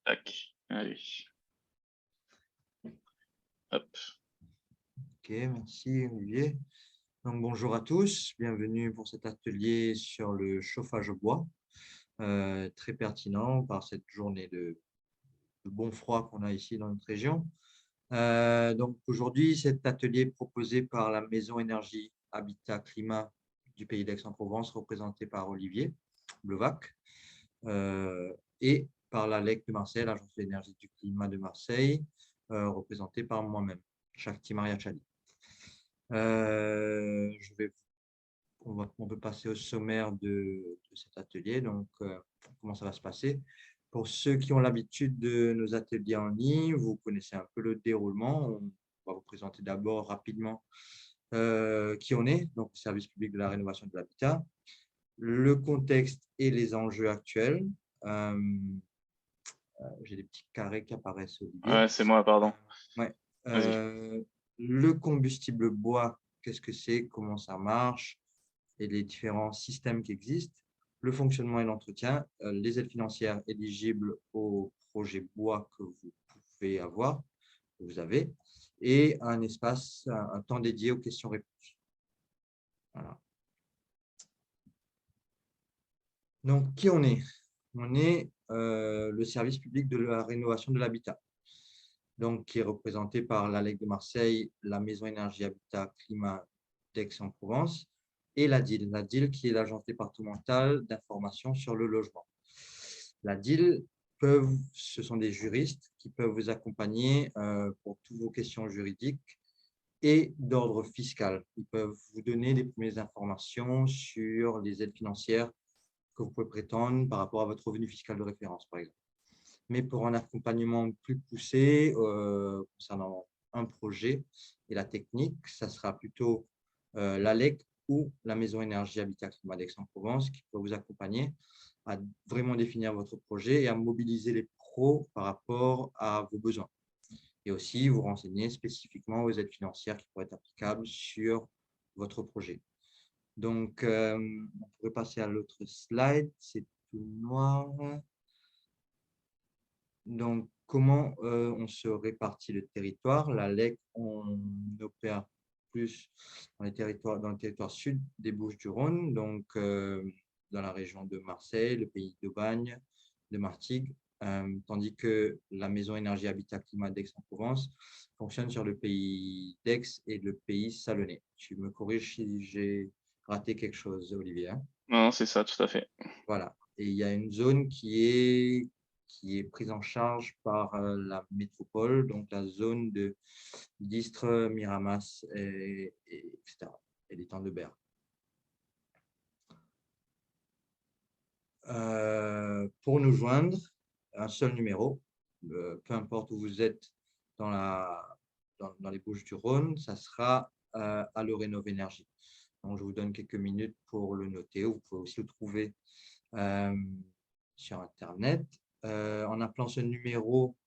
Tac. Allez. Hop. Ok, merci Olivier. Donc, bonjour à tous, bienvenue pour cet atelier sur le chauffage au bois, très pertinent par cette journée de bon froid qu'on a ici dans notre région. Donc aujourd'hui, cet atelier est proposé par la Maison Énergie Habitat Climat du Pays d'Aix-en-Provence, représenté par Olivier Blevac, et par l'ALEC de Marseille, l'Agence de l'énergie du climat de Marseille, représentée par moi-même, Shakti Mariachali. On peut passer au sommaire de cet atelier. Donc, comment ça va se passer? Pour ceux qui ont l'habitude de nos ateliers en ligne, vous connaissez un peu le déroulement. On va vous présenter d'abord rapidement qui on est, donc le service public de la rénovation de l'habitat, le contexte et les enjeux actuels. J'ai des petits carrés qui apparaissent, Olivier. Ouais, c'est moi, pardon. Ouais. Vas-y. Le combustible bois, qu'est-ce que c'est, comment ça marche et les différents systèmes qui existent, le fonctionnement et l'entretien, les aides financières éligibles aux projets bois que vous pouvez avoir, que vous avez, et un espace, un temps dédié aux questions-réponses. Voilà. Donc, qui on est? On est le service public de la rénovation de l'habitat, donc qui est représenté par l'ALEC de Marseille, la Maison Énergie Habitat Climat d'Aix-en-Provence, et la DIL qui est l'agence départementale d'information sur le logement. La DIL, ce sont des juristes qui peuvent vous accompagner pour toutes vos questions juridiques et d'ordre fiscal. Ils peuvent vous donner des premières informations sur les aides financières que vous pouvez prétendre par rapport à votre revenu fiscal de référence, par exemple. Mais pour un accompagnement plus poussé concernant un projet et la technique, ça sera plutôt l'ALEC ou la Maison Énergie Habitat Climat d'Aix-en-Provence qui peut vous accompagner à vraiment définir votre projet et à mobiliser les pros par rapport à vos besoins. Et aussi vous renseigner spécifiquement aux aides financières qui pourraient être applicables sur votre projet. Donc, on pourrait passer à l'autre slide, c'est tout noir. Donc, comment on se répartit le territoire? La LEC, on opère plus dans le territoire sud des Bouches-du-Rhône, donc dans la région de Marseille, le pays d'Aubagne, de Martigues, tandis que la Maison Énergie Habitat Climat d'Aix-en-Provence fonctionne sur le pays d'Aix et le pays salonnais. Tu me corriges si j'ai raté quelque chose, Olivier. Non, c'est ça, tout à fait. Voilà. Et il y a une zone qui est prise en charge par la métropole, donc la zone de d'Istres, Miramas, etc. et l'étang de Berre. Pour nous joindre, un seul numéro, peu importe où vous êtes dans les Bouches-du-Rhône, ça sera à l'Eurénov Énergie. Donc, je vous donne quelques minutes pour le noter. Vous pouvez aussi le trouver sur Internet. En appelant ce numéro,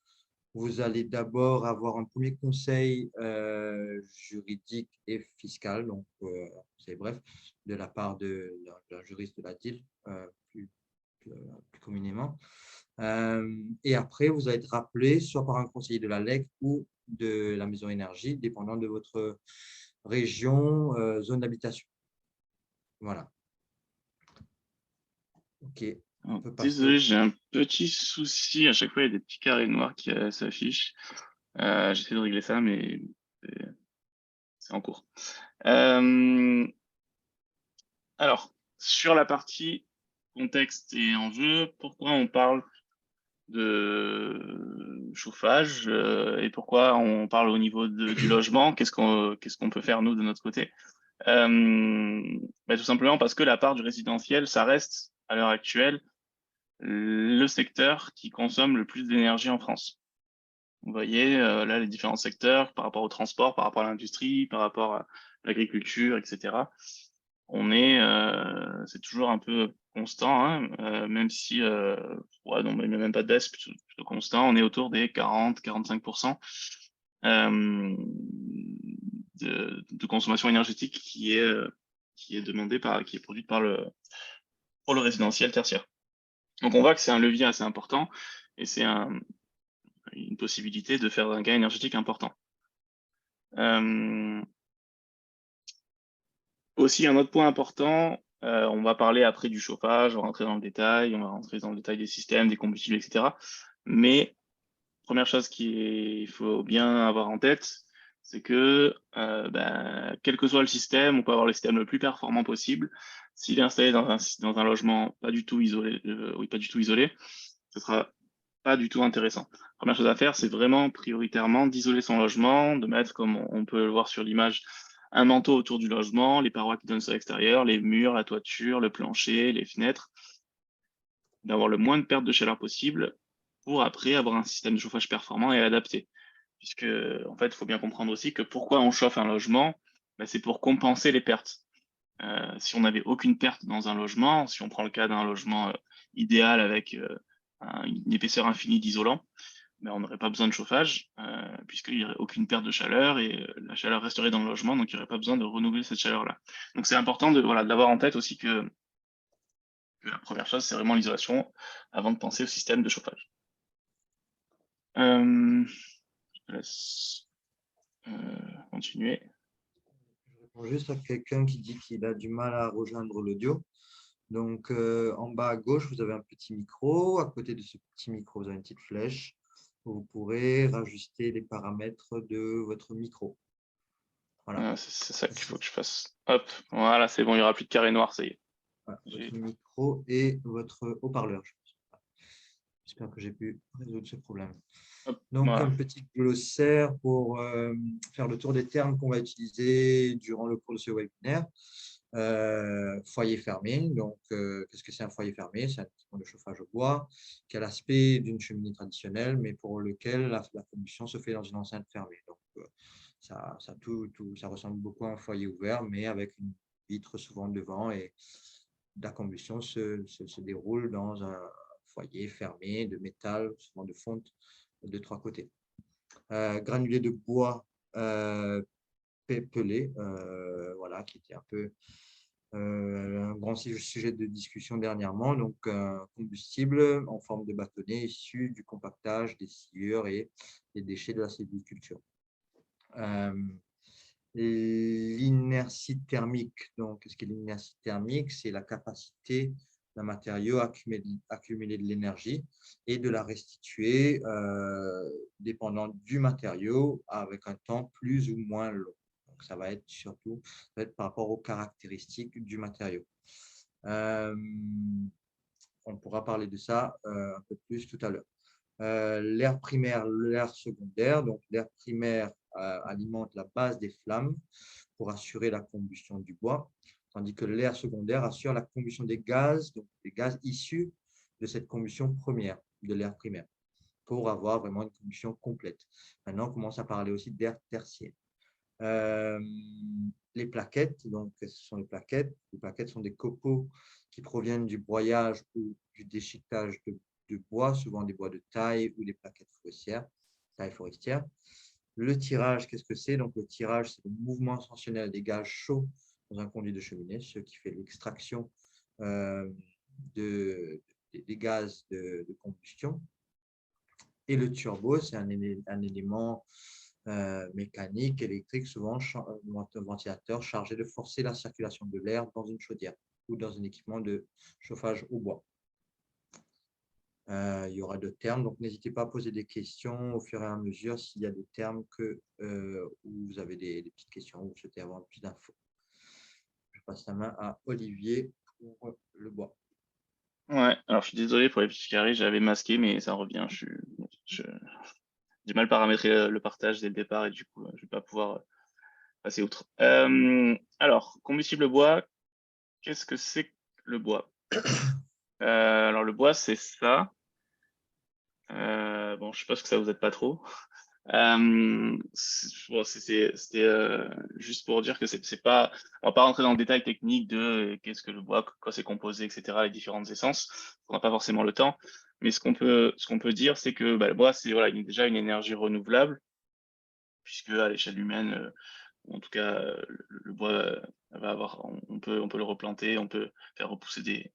vous allez d'abord avoir un premier conseil juridique et fiscal, donc c'est bref, de la part d'un juriste de la DIL, plus communément. Et après, vous allez être rappelé soit par un conseiller de la LEC ou de la Maison Énergie, dépendant de votre région, zone d'habitation. Voilà. Ok. Désolé, j'ai un petit souci. À chaque fois, il y a des petits carrés noirs qui s'affichent. J'essaie de régler ça, mais c'est en cours. Alors, sur la partie contexte et enjeu, pourquoi on parle de chauffage et pourquoi on parle au niveau du logement? Qu'est-ce qu'on peut faire, nous, de notre côté? Tout simplement parce que la part du résidentiel, ça reste, à l'heure actuelle, le secteur qui consomme le plus d'énergie en France. Vous voyez, là, les différents secteurs par rapport au transport, par rapport à l'industrie, par rapport à l'agriculture, etc. C'est toujours un peu constant, hein, même si, non, mais même pas de baisse, plutôt constant. On est autour des 40-45% de consommation énergétique qui est demandée qui est produite pour le résidentiel tertiaire. Donc on voit que c'est un levier assez important et c'est une possibilité de faire un gain énergétique important. Aussi, un autre point important, on va parler après du chauffage, on va rentrer dans le détail, on va rentrer dans le détail des systèmes, des combustibles, etc. Mais première chose qu'il faut bien avoir en tête, c'est que quel que soit le système, on peut avoir le système le plus performant possible. S'il est installé dans un logement pas du tout isolé, ce sera pas du tout intéressant. Première chose à faire, c'est vraiment prioritairement d'isoler son logement, de mettre, comme on peut le voir sur l'image, un manteau autour du logement, les parois qui donnent sur l'extérieur, les murs, la toiture, le plancher, les fenêtres, d'avoir le moins de pertes de chaleur possible pour après avoir un système de chauffage performant et adapté. Puisque, en fait, il faut bien comprendre aussi que pourquoi on chauffe un logement, c'est pour compenser les pertes. Si on n'avait aucune perte dans un logement, si on prend le cas d'un logement idéal avec une épaisseur infinie d'isolant, on n'aurait pas besoin de chauffage, puisqu'il n'y aurait aucune perte de chaleur et la chaleur resterait dans le logement, donc il n'y aurait pas besoin de renouveler cette chaleur-là. Donc c'est important de l'avoir en tête aussi que la première chose, c'est vraiment l'isolation avant de penser au système de chauffage. Je te laisse continuer. Je réponds juste à quelqu'un qui dit qu'il a du mal à rejoindre l'audio. Donc, en bas à gauche, vous avez un petit micro. À côté de ce petit micro, vous avez une petite flèche où vous pourrez rajuster les paramètres de votre micro. Voilà. C'est ça qu'il faut que je fasse. Hop, voilà, c'est bon, il n'y aura plus de carré noir, ça y est. Voilà, votre micro et votre haut-parleur. J'espère que j'ai pu résoudre ce problème. Hop, Donc, voilà. un petit glossaire pour faire le tour des termes qu'on va utiliser durant le cours de ce webinaire. Foyer fermé. Donc, qu'est-ce que c'est un foyer fermé? C'est un équipement de chauffage au bois qui a l'aspect d'une cheminée traditionnelle, mais pour lequel la combustion se fait dans une enceinte fermée. Donc, ça ressemble beaucoup à un foyer ouvert, mais avec une vitre souvent devant et la combustion se déroule dans un foyer fermé de métal, souvent de fonte de trois côtés. Granulé de bois pelé, voilà, qui était un peu un grand sujet de discussion dernièrement. Donc, un combustible en forme de bâtonnet issu du compactage des sciures et des déchets de la sylviculture. L'inertie thermique. Donc, qu'est-ce qu'est l'inertie thermique? C'est la capacité d'un matériau à accumuler de l'énergie et de la restituer dépendant du matériau avec un temps plus ou moins long. Donc, ça va être surtout par rapport aux caractéristiques du matériau. On pourra parler de ça un peu plus tout à l'heure. L'air primaire, l'air secondaire. Donc, l'air primaire alimente la base des flammes pour assurer la combustion du bois, tandis que l'air secondaire assure la combustion des gaz, donc des gaz issus de cette combustion première, de l'air primaire, pour avoir vraiment une combustion complète. Maintenant, on commence à parler aussi d'air tertiaire. Les plaquettes, donc ce sont les plaquettes. Les plaquettes sont des copeaux qui proviennent du broyage ou du déchiquetage de bois, souvent des bois de taille ou des plaquettes forestières, taille forestière. Le tirage, qu'est-ce que c'est? Donc, le tirage, c'est le mouvement ascensionnel des gaz chauds dans un conduit de cheminée, ce qui fait l'extraction des gaz de combustion. Et le turbo, c'est un élément mécanique, électrique, souvent un ventilateur chargé de forcer la circulation de l'air dans une chaudière ou dans un équipement de chauffage au bois. Il y aura d'autres termes, donc n'hésitez pas à poser des questions au fur et à mesure s'il y a des termes où vous avez des petites questions ou vous souhaitez avoir plus d'infos. Je passe la main à Olivier pour le bois. Ouais, alors je suis désolé pour les petits carrés, j'avais masqué, mais ça revient. J'ai mal paramétré le partage dès le départ et du coup, je ne vais pas pouvoir passer outre. Alors, combustible bois, qu'est-ce que c'est que le bois? Alors, le bois, c'est ça. Bon, je suppose que ça vous aide pas trop. C'était juste pour dire que c'est pas, on va pas rentrer dans le détail technique de qu'est-ce que le bois, quoi c'est composé, etc., les différentes essences. On n'a pas forcément le temps. Mais ce qu'on peut dire, c'est que le bois, c'est déjà une énergie renouvelable, puisque à l'échelle humaine, ou en tout cas, le bois va avoir, on peut le replanter, on peut faire repousser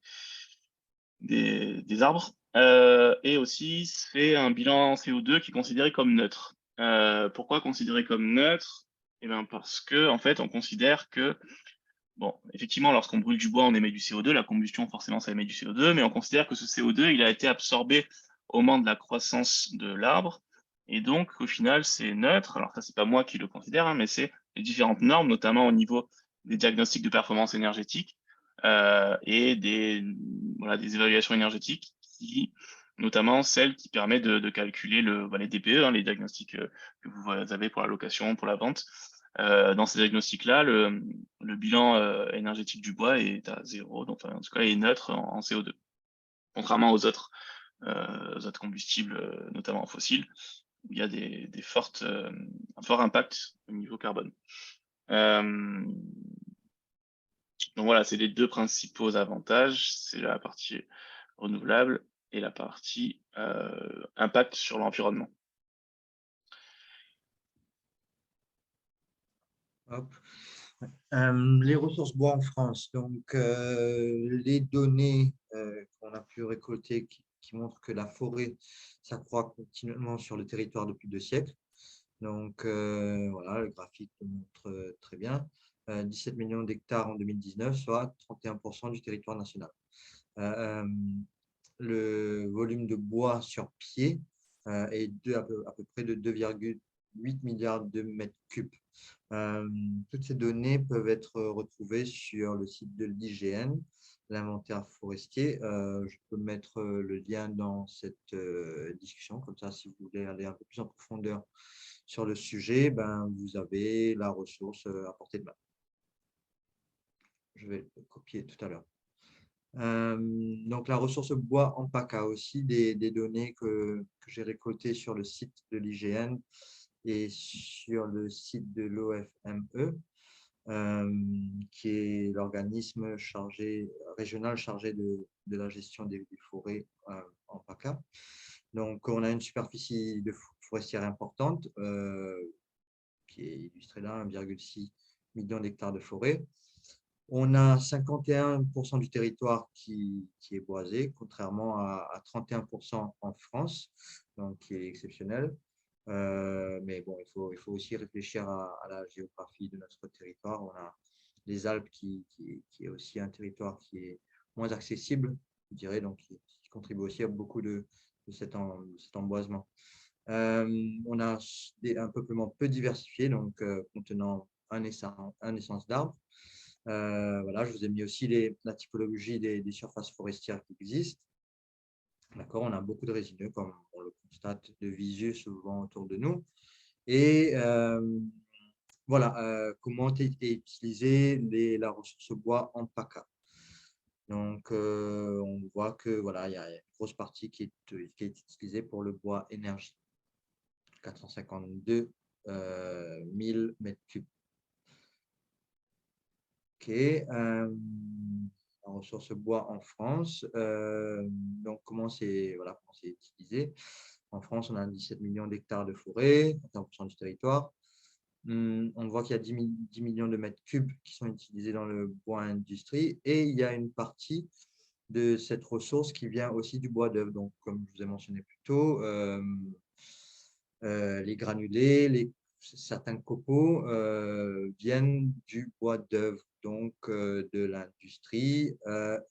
des arbres. et aussi fait un bilan CO2 qui est considéré comme neutre. Pourquoi considéré comme neutre? Eh bien, parce que en fait, on considère que, bon, effectivement, lorsqu'on brûle du bois, on émet du CO2. La combustion, forcément, ça émet du CO2, mais on considère que ce CO2, il a été absorbé au moment de la croissance de l'arbre, et donc, au final, c'est neutre. Alors ça, c'est pas moi qui le considère, hein, mais c'est les différentes normes, notamment au niveau des diagnostics de performance énergétique et voilà, des évaluations énergétiques, notamment celles qui permettent de calculer les DPE, hein, les diagnostics que vous avez pour la location, pour la vente. Dans ces diagnostics-là, le bilan énergétique du bois est à zéro, donc en tout cas, il est neutre en CO2, contrairement aux autres combustibles, notamment fossiles, où il y a un fort impact au niveau carbone. Donc voilà, c'est les deux principaux avantages, c'est la partie renouvelable et la partie impact sur l'environnement. Hop. Les ressources bois en France. Donc, les données qu'on a pu récolter qui montrent que la forêt s'accroît continuellement sur le territoire depuis 2 siècles. Donc, voilà, le graphique le montre très bien. 17 millions d'hectares en 2019, soit 31% du territoire national. Le volume de bois sur pied est à peu près de 2,8 milliards de mètres cubes. Toutes ces données peuvent être retrouvées sur le site de l'IGN, l'inventaire forestier. Je peux mettre le lien dans cette discussion, comme ça, si vous voulez aller un peu plus en profondeur sur le sujet, ben, vous avez la ressource à portée de main. Je vais le copier tout à l'heure. Donc, la ressource bois en PACA aussi, des données que j'ai récoltées sur le site de l'IGN et sur le site de l'OFME, qui est l'organisme régional chargé de la gestion des forêts en PACA. Donc, on a une superficie forestière importante, qui est illustrée là, 1,6 million d'hectares de forêt. On a 51% du territoire qui est boisé, contrairement à 31% en France, donc qui est exceptionnel. Mais bon, il faut aussi réfléchir à la géographie de notre territoire. On a les Alpes qui est aussi un territoire qui est moins accessible, je dirais, donc qui contribue aussi à beaucoup de cet emboisement. On a un peuplement peu diversifié, donc contenant un essence d'arbres. Voilà, je vous ai mis aussi la typologie des surfaces forestières qui existent. D'accord, on a beaucoup de résineux, comme on le constate de visu souvent autour de nous. Et voilà, comment est utilisée la ressource bois en PACA. Donc, on voit que voilà, il y a une grosse partie qui est utilisée pour le bois énergie. 452 000 mètres cubes. Ok. En ressources bois en France. Donc, comment c'est utilisé? En France, on a 17 millions d'hectares de forêt, 30% du territoire. On voit qu'il y a 10 millions de mètres cubes qui sont utilisés dans le bois industrie et il y a une partie de cette ressource qui vient aussi du bois d'œuvre. Donc, comme je vous ai mentionné plus tôt, les granulés, certains copeaux viennent du bois d'œuvre, donc de l'industrie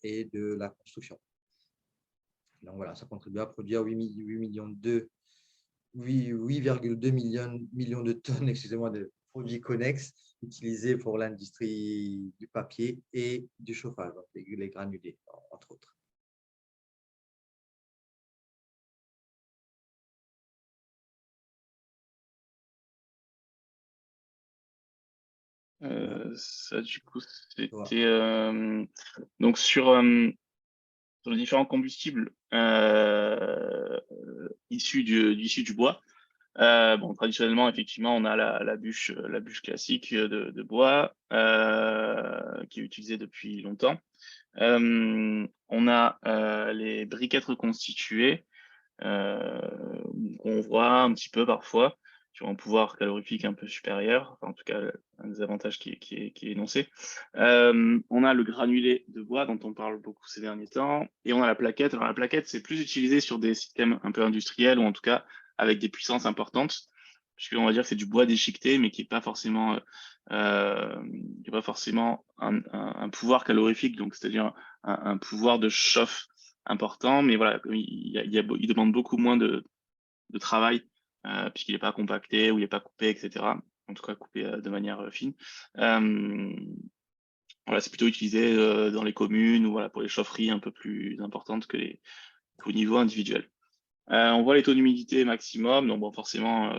et de la construction. Donc voilà, ça contribue à produire 8,2 millions de tonnes de produits connexes utilisés pour l'industrie du papier et du chauffage, donc les granulés, entre autres. Ça, du coup, c'était donc sur les différents combustibles issus du bois. Bon, traditionnellement, effectivement, on a la bûche classique de bois qui est utilisée depuis longtemps. On a les briquettes reconstituées qu'on voit un petit peu parfois, qui ont un pouvoir calorifique un peu supérieur, enfin, en tout cas, un des avantages qui est énoncé. On a le granulé de bois dont on parle beaucoup ces derniers temps, et on a la plaquette. Alors la plaquette, c'est plus utilisé sur des systèmes un peu industriels, ou en tout cas avec des puissances importantes, puisqu'on va dire que c'est du bois déchiqueté, mais qui n'est pas forcément, un pouvoir calorifique, donc c'est-à-dire un pouvoir de chauffe important, mais voilà, il demande beaucoup moins de travail, puisqu'il n'est pas compacté ou il n'est pas coupé, etc. En tout cas, coupé de manière fine. Voilà, c'est plutôt utilisé dans les communes ou voilà, pour les chaufferies un peu plus importantes qu'au niveau individuel. On voit les taux d'humidité maximum, donc bon, forcément,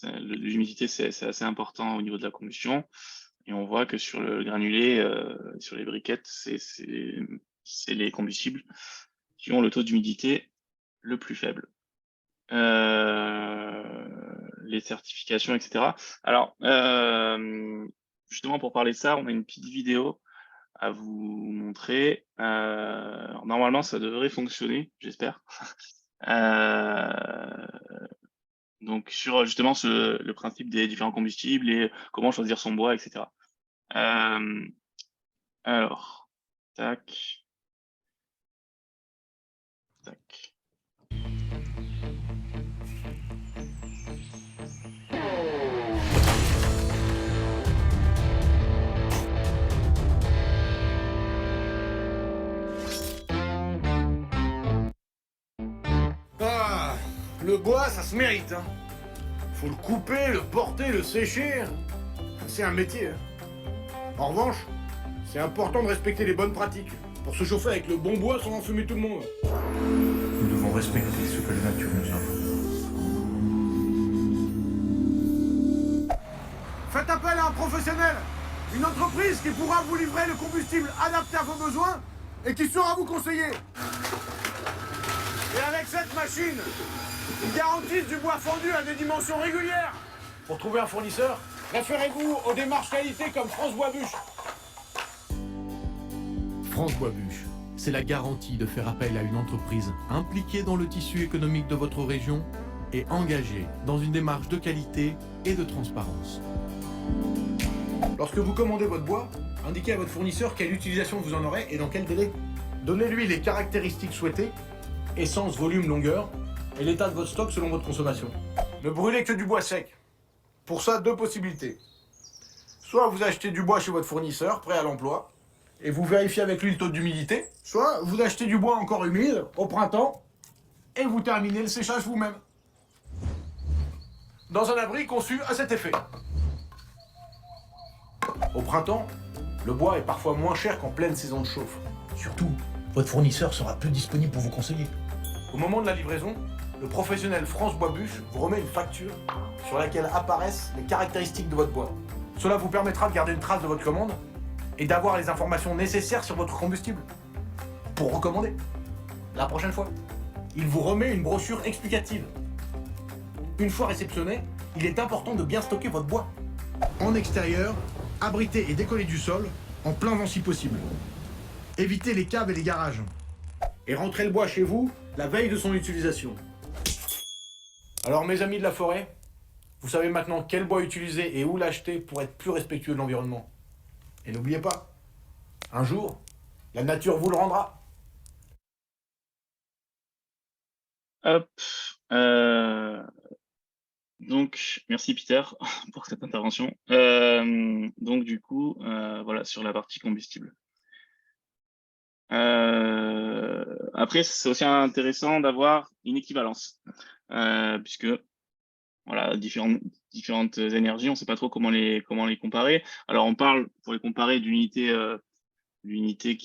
l'humidité, c'est assez important au niveau de la combustion. Et on voit que sur le granulé, sur les briquettes, c'est les combustibles qui ont le taux d'humidité le plus faible. Les certifications, etc. Alors, justement, pour parler de ça, on a une petite vidéo à vous montrer. Normalement, ça devrait fonctionner, j'espère. Donc, sur justement le principe des différents combustibles et comment choisir son bois, etc. Alors, tac, tac. Ah, le bois, ça se mérite, hein. Faut le couper, le porter, le sécher. C'est un métier. En revanche, c'est important de respecter les bonnes pratiques pour se chauffer avec le bon bois sans enfumer tout le monde. Nous devons respecter ce que la nature nous offre. Faites appel à un professionnel, une entreprise qui pourra vous livrer le combustible adapté à vos besoins et qui saura vous conseiller. Et avec cette machine, ils garantissent du bois fondu à des dimensions régulières. Pour trouver un fournisseur, référez-vous aux démarches qualité comme France Bois Bûche. France Bois Bûche, c'est la garantie de faire appel à une entreprise impliquée dans le tissu économique de votre région et engagée dans une démarche de qualité et de transparence. Lorsque vous commandez votre bois, indiquez à votre fournisseur quelle utilisation vous en aurez et dans quel délai. Donnez-lui les caractéristiques souhaitées, essence, volume, longueur, et l'état de votre stock selon votre consommation. Ne brûlez que du bois sec. Pour ça, deux possibilités. Soit vous achetez du bois chez votre fournisseur, prêt à l'emploi, et vous vérifiez avec lui le taux d'humidité. Soit vous achetez du bois encore humide, au printemps, et vous terminez le séchage vous-même. Dans un abri conçu à cet effet. Au printemps, le bois est parfois moins cher qu'en pleine saison de chauffe. Surtout, votre fournisseur sera peu disponible pour vous conseiller. Au moment de la livraison, le professionnel France Bois Bûche vous remet une facture sur laquelle apparaissent les caractéristiques de votre bois. Cela vous permettra de garder une trace de votre commande et d'avoir les informations nécessaires sur votre combustible pour recommander la prochaine fois. Il vous remet une brochure explicative. Une fois réceptionné, il est important de bien stocker votre bois. En extérieur, abrité et décollé du sol, en plein vent si possible. Évitez les caves et les garages. Et rentrez le bois chez vous la veille de son utilisation. Alors mes amis de la forêt, vous savez maintenant quel bois utiliser et où l'acheter pour être plus respectueux de l'environnement. Et n'oubliez pas, un jour, la nature vous le rendra. Hop. Donc, merci Peter pour cette intervention. Donc, du coup, voilà, sur la partie combustible. Après, c'est aussi intéressant d'avoir une équivalence, puisque voilà, différentes énergies, on ne sait pas trop comment les comparer. Alors, on parle, pour les comparer, d'unité unité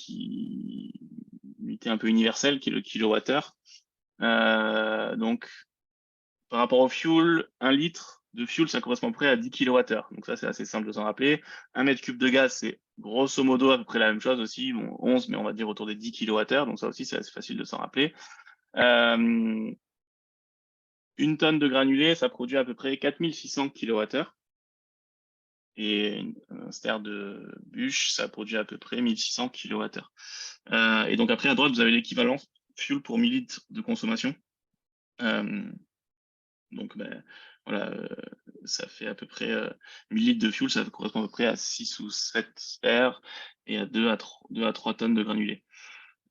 un peu universelle, qui est le kilowattheure. Donc, par rapport au fuel, 1 litre de fuel, ça correspond à peu près à 10 kWh. Donc ça, c'est assez simple de s'en rappeler. 1 mètre cube de gaz, c'est grosso modo à peu près la même chose aussi. Bon, 11, mais on va dire autour des 10 kWh. Donc ça aussi, c'est assez facile de s'en rappeler. Une tonne de granulé, ça produit à peu près 4600 kWh. Et un ster de bûche, ça produit à peu près 1600 kWh. Et donc après, à droite, vous avez l'équivalent fuel pour 1000 litres de consommation. Donc, voilà, ça fait à peu près 1000 litres de fuel, ça correspond à peu près à 6 ou 7 sphères et à 2 à 3 tonnes de granulés.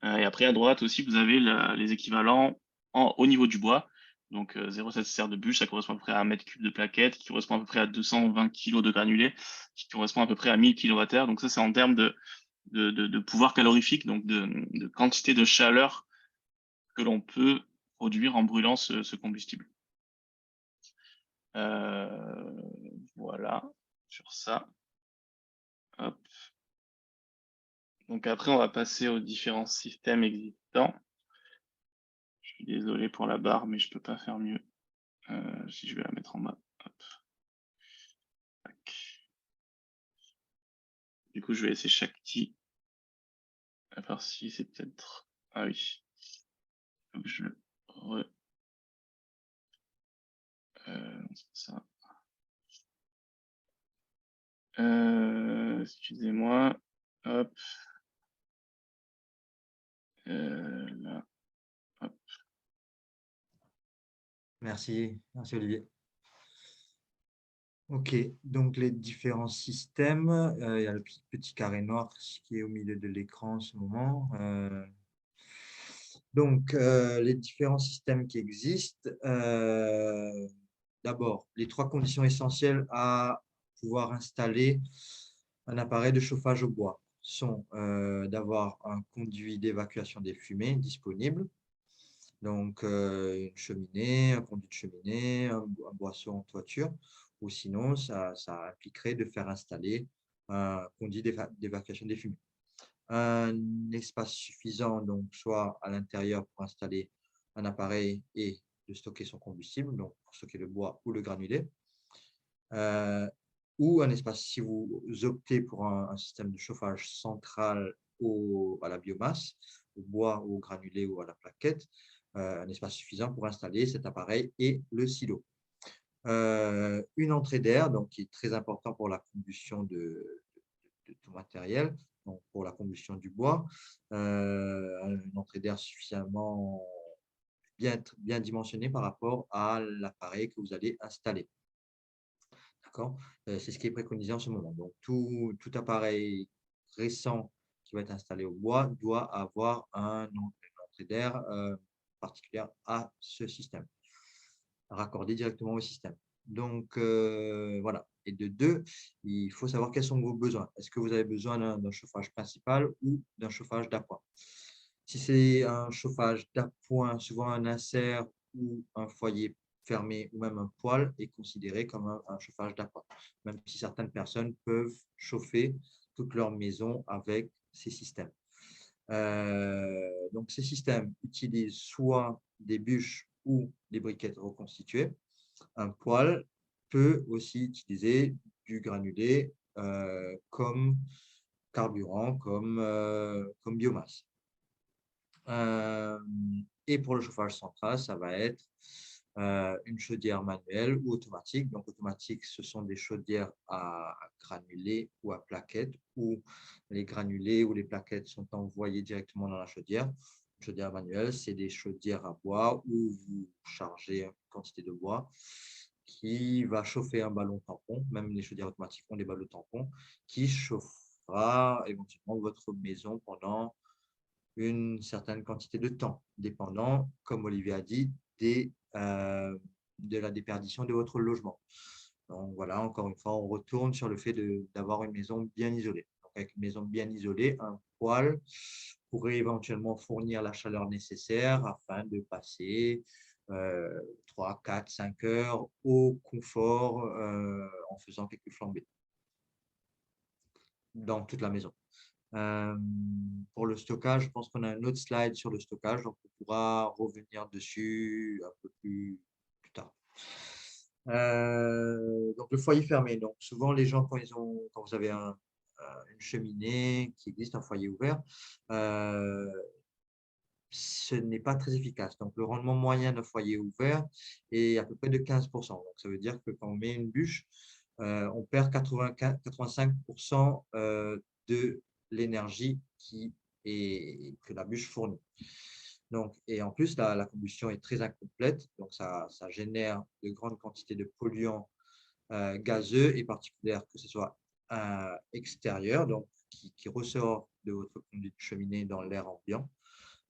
Et après, à droite aussi, vous avez les équivalents au niveau du bois. Donc, 0,7 sphère de bûche, ça correspond à peu près à 1 mètre cube de plaquettes, qui correspond à peu près à 220 kg de granulés, qui correspond à peu près à 1000 kWh. Donc, ça, c'est en termes de pouvoir calorifique, donc de quantité de chaleur que l'on peut produire en brûlant ce combustible. Voilà, sur ça. Hop. Donc après, on va passer aux différents systèmes existants. Je suis désolé pour la barre, mais je peux pas faire mieux. Si je vais la mettre en bas. Hop. Tac. Du coup, je vais laisser chaque petit. À part si c'est peut-être. Ah oui. Faut que je le non, c'est pas ça. Excusez-moi. Hop. Là. Hop. Merci Olivier. Ok, donc les différents systèmes, il y a le petit carré noir qui est au milieu de l'écran en ce moment. Donc, les différents systèmes qui existent, d'abord, les 3 conditions essentielles à pouvoir installer un appareil de chauffage au bois sont d'avoir un conduit d'évacuation des fumées disponible, donc une cheminée, un conduit de cheminée, un boisseau en toiture, ou sinon, ça impliquerait de faire installer un conduit d'évacuation des fumées. Un espace suffisant, donc soit à l'intérieur pour installer un appareil et de stocker son combustible, donc pour stocker le bois ou le granulé, ou un espace, si vous optez pour un système de chauffage central à la biomasse, au bois, au granulé ou à la plaquette, un espace suffisant pour installer cet appareil et le silo. Une entrée d'air, donc qui est très important pour la combustion de tout matériel, donc pour la combustion du bois, une entrée d'air suffisamment bien dimensionnée par rapport à l'appareil que vous allez installer. D'accord? C'est ce qui est préconisé en ce moment. Donc, tout appareil récent qui va être installé au bois doit avoir une entrée d'air particulière à ce système, raccordé directement au système. Donc, voilà. Et de deux, il faut savoir quels sont vos besoins. Est-ce que vous avez besoin d'un chauffage principal ou d'un chauffage d'appoint? Si c'est un chauffage d'appoint, souvent un insert ou un foyer fermé ou même un poêle est considéré comme un chauffage d'appoint, même si certaines personnes peuvent chauffer toute leur maison avec ces systèmes. Donc, ces systèmes utilisent soit des bûches ou des briquettes reconstituées. Un poêle peut aussi utiliser du granulé comme carburant, comme biomasse. Et pour le chauffage central, ça va être une chaudière manuelle ou automatique. Donc, automatique, ce sont des chaudières à granulés ou à plaquettes, où les granulés ou les plaquettes sont envoyés directement dans la chaudière. Une chaudière manuelle, c'est des chaudières à bois où vous chargez une quantité de bois qui va chauffer un ballon tampon. Même les chaudières automatiques ont des ballons tampons qui chauffera éventuellement votre maison pendant une certaine quantité de temps, dépendant, comme Olivier a dit, de la déperdition de votre logement. Donc voilà, encore une fois, on retourne sur le fait d'avoir une maison bien isolée. Donc, avec une maison bien isolée, un poêle pourrait éventuellement fournir la chaleur nécessaire afin de passer 3, 4, 5 heures au confort en faisant quelques flambées dans toute la maison. Pour le stockage, je pense qu'on a un autre slide sur le stockage, donc on pourra revenir dessus un peu plus tard. Donc le foyer fermé. Donc souvent les gens quand vous avez une cheminée qui existe, un foyer ouvert, ce n'est pas très efficace. Donc le rendement moyen d'un foyer ouvert est à peu près de 15%. Donc ça veut dire que quand on met une bûche, on perd 85% de l'énergie que la bûche fournit. Donc, et en plus, la combustion est très incomplète, donc ça génère de grandes quantités de polluants gazeux et particuliers, que ce soit extérieur, donc qui ressort de votre conduite cheminée dans l'air ambiant,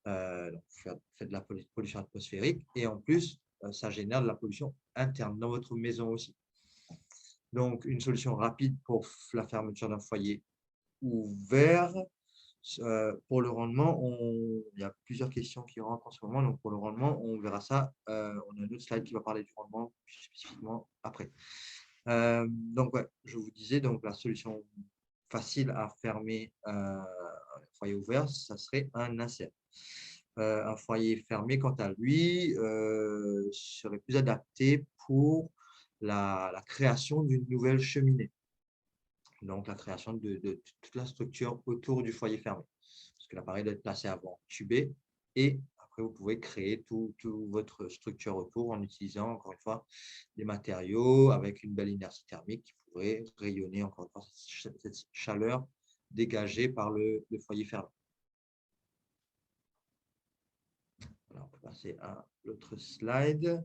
donc fait de la pollution atmosphérique, et en plus, ça génère de la pollution interne dans votre maison aussi. Donc, une solution rapide pour la fermeture d'un foyer ouvert. Pour le rendement, il y a plusieurs questions qui rentrent en ce moment. Donc, pour le rendement, on verra ça. On a un autre slide qui va parler du rendement spécifiquement après. Donc, ouais, je vous disais, donc, la solution facile à fermer un foyer ouvert, ça serait un insert. Un foyer fermé, quant à lui, serait plus adapté pour la création d'une nouvelle cheminée. Donc, la création de toute la structure autour du foyer fermé. Parce que l'appareil doit être placé avant tubé et après, vous pouvez créer toute votre structure autour en utilisant, encore une fois, des matériaux avec une belle inertie thermique qui pourrait rayonner, encore une fois, cette chaleur dégagée par le foyer fermé. Alors, on peut passer à l'autre slide.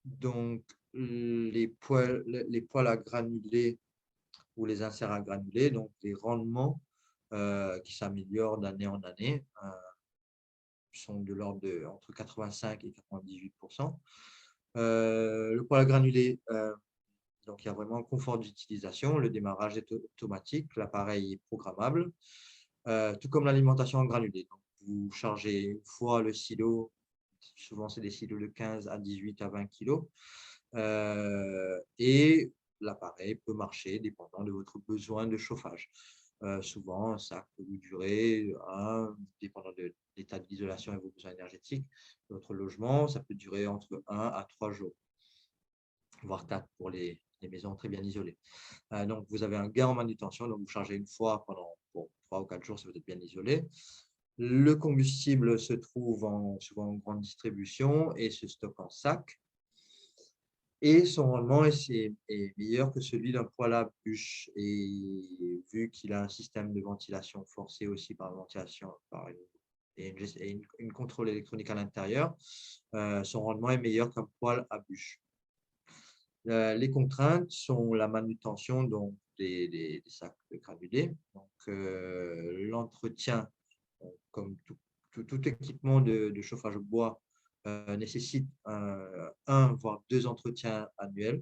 Donc, les poêles à granulés ou les inserts à granulés, donc les rendements qui s'améliorent d'année en année, sont de l'ordre de entre 85 et 98%. Le poêle à granulés, donc il y a vraiment un confort d'utilisation, le démarrage est automatique, l'appareil est programmable, tout comme l'alimentation en granulés. Donc, vous chargez une fois le silo, souvent c'est des silos de 15 à 18 à 20 kg, et l'appareil peut marcher dépendant de votre besoin de chauffage. Souvent, ça peut vous durer, dépendant de l'état d'isolation et vos besoins énergétiques de votre logement, ça peut durer entre 1 à 3 jours, voire 4 pour les maisons très bien isolées. Donc, vous avez un gain en manutention, donc vous chargez une fois pendant 3 ou 4 jours si vous êtes bien isolé. Le combustible se trouve souvent en grande distribution et se stocke en sac. Et son rendement est meilleur que celui d'un poêle à bûche. Et vu qu'il a un système de ventilation forcé aussi par la ventilation, et une contrôle électronique à l'intérieur, son rendement est meilleur qu'un poêle à bûche. Les contraintes sont la manutention donc, des sacs de granulés, donc l'entretien, comme tout équipement de chauffage bois, nécessite un voire 2 entretiens annuels.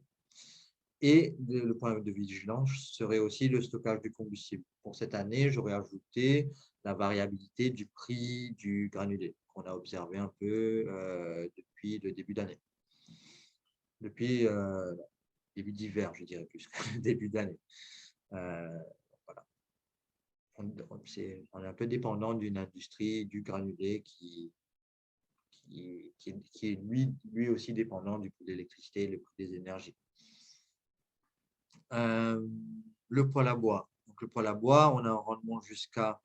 Et le point de vigilance serait aussi le stockage du combustible. Pour cette année, j'aurais ajouté la variabilité du prix du granulé qu'on a observé un peu depuis le début d'année. Depuis début d'hiver, je dirais plus que début d'année. Voilà. On est un peu dépendant d'une industrie du granulé qui est lui aussi dépendant du coût de l'électricité et le coût des énergies. Le poêle à bois. Donc, le poêle à bois, on a un rendement jusqu'à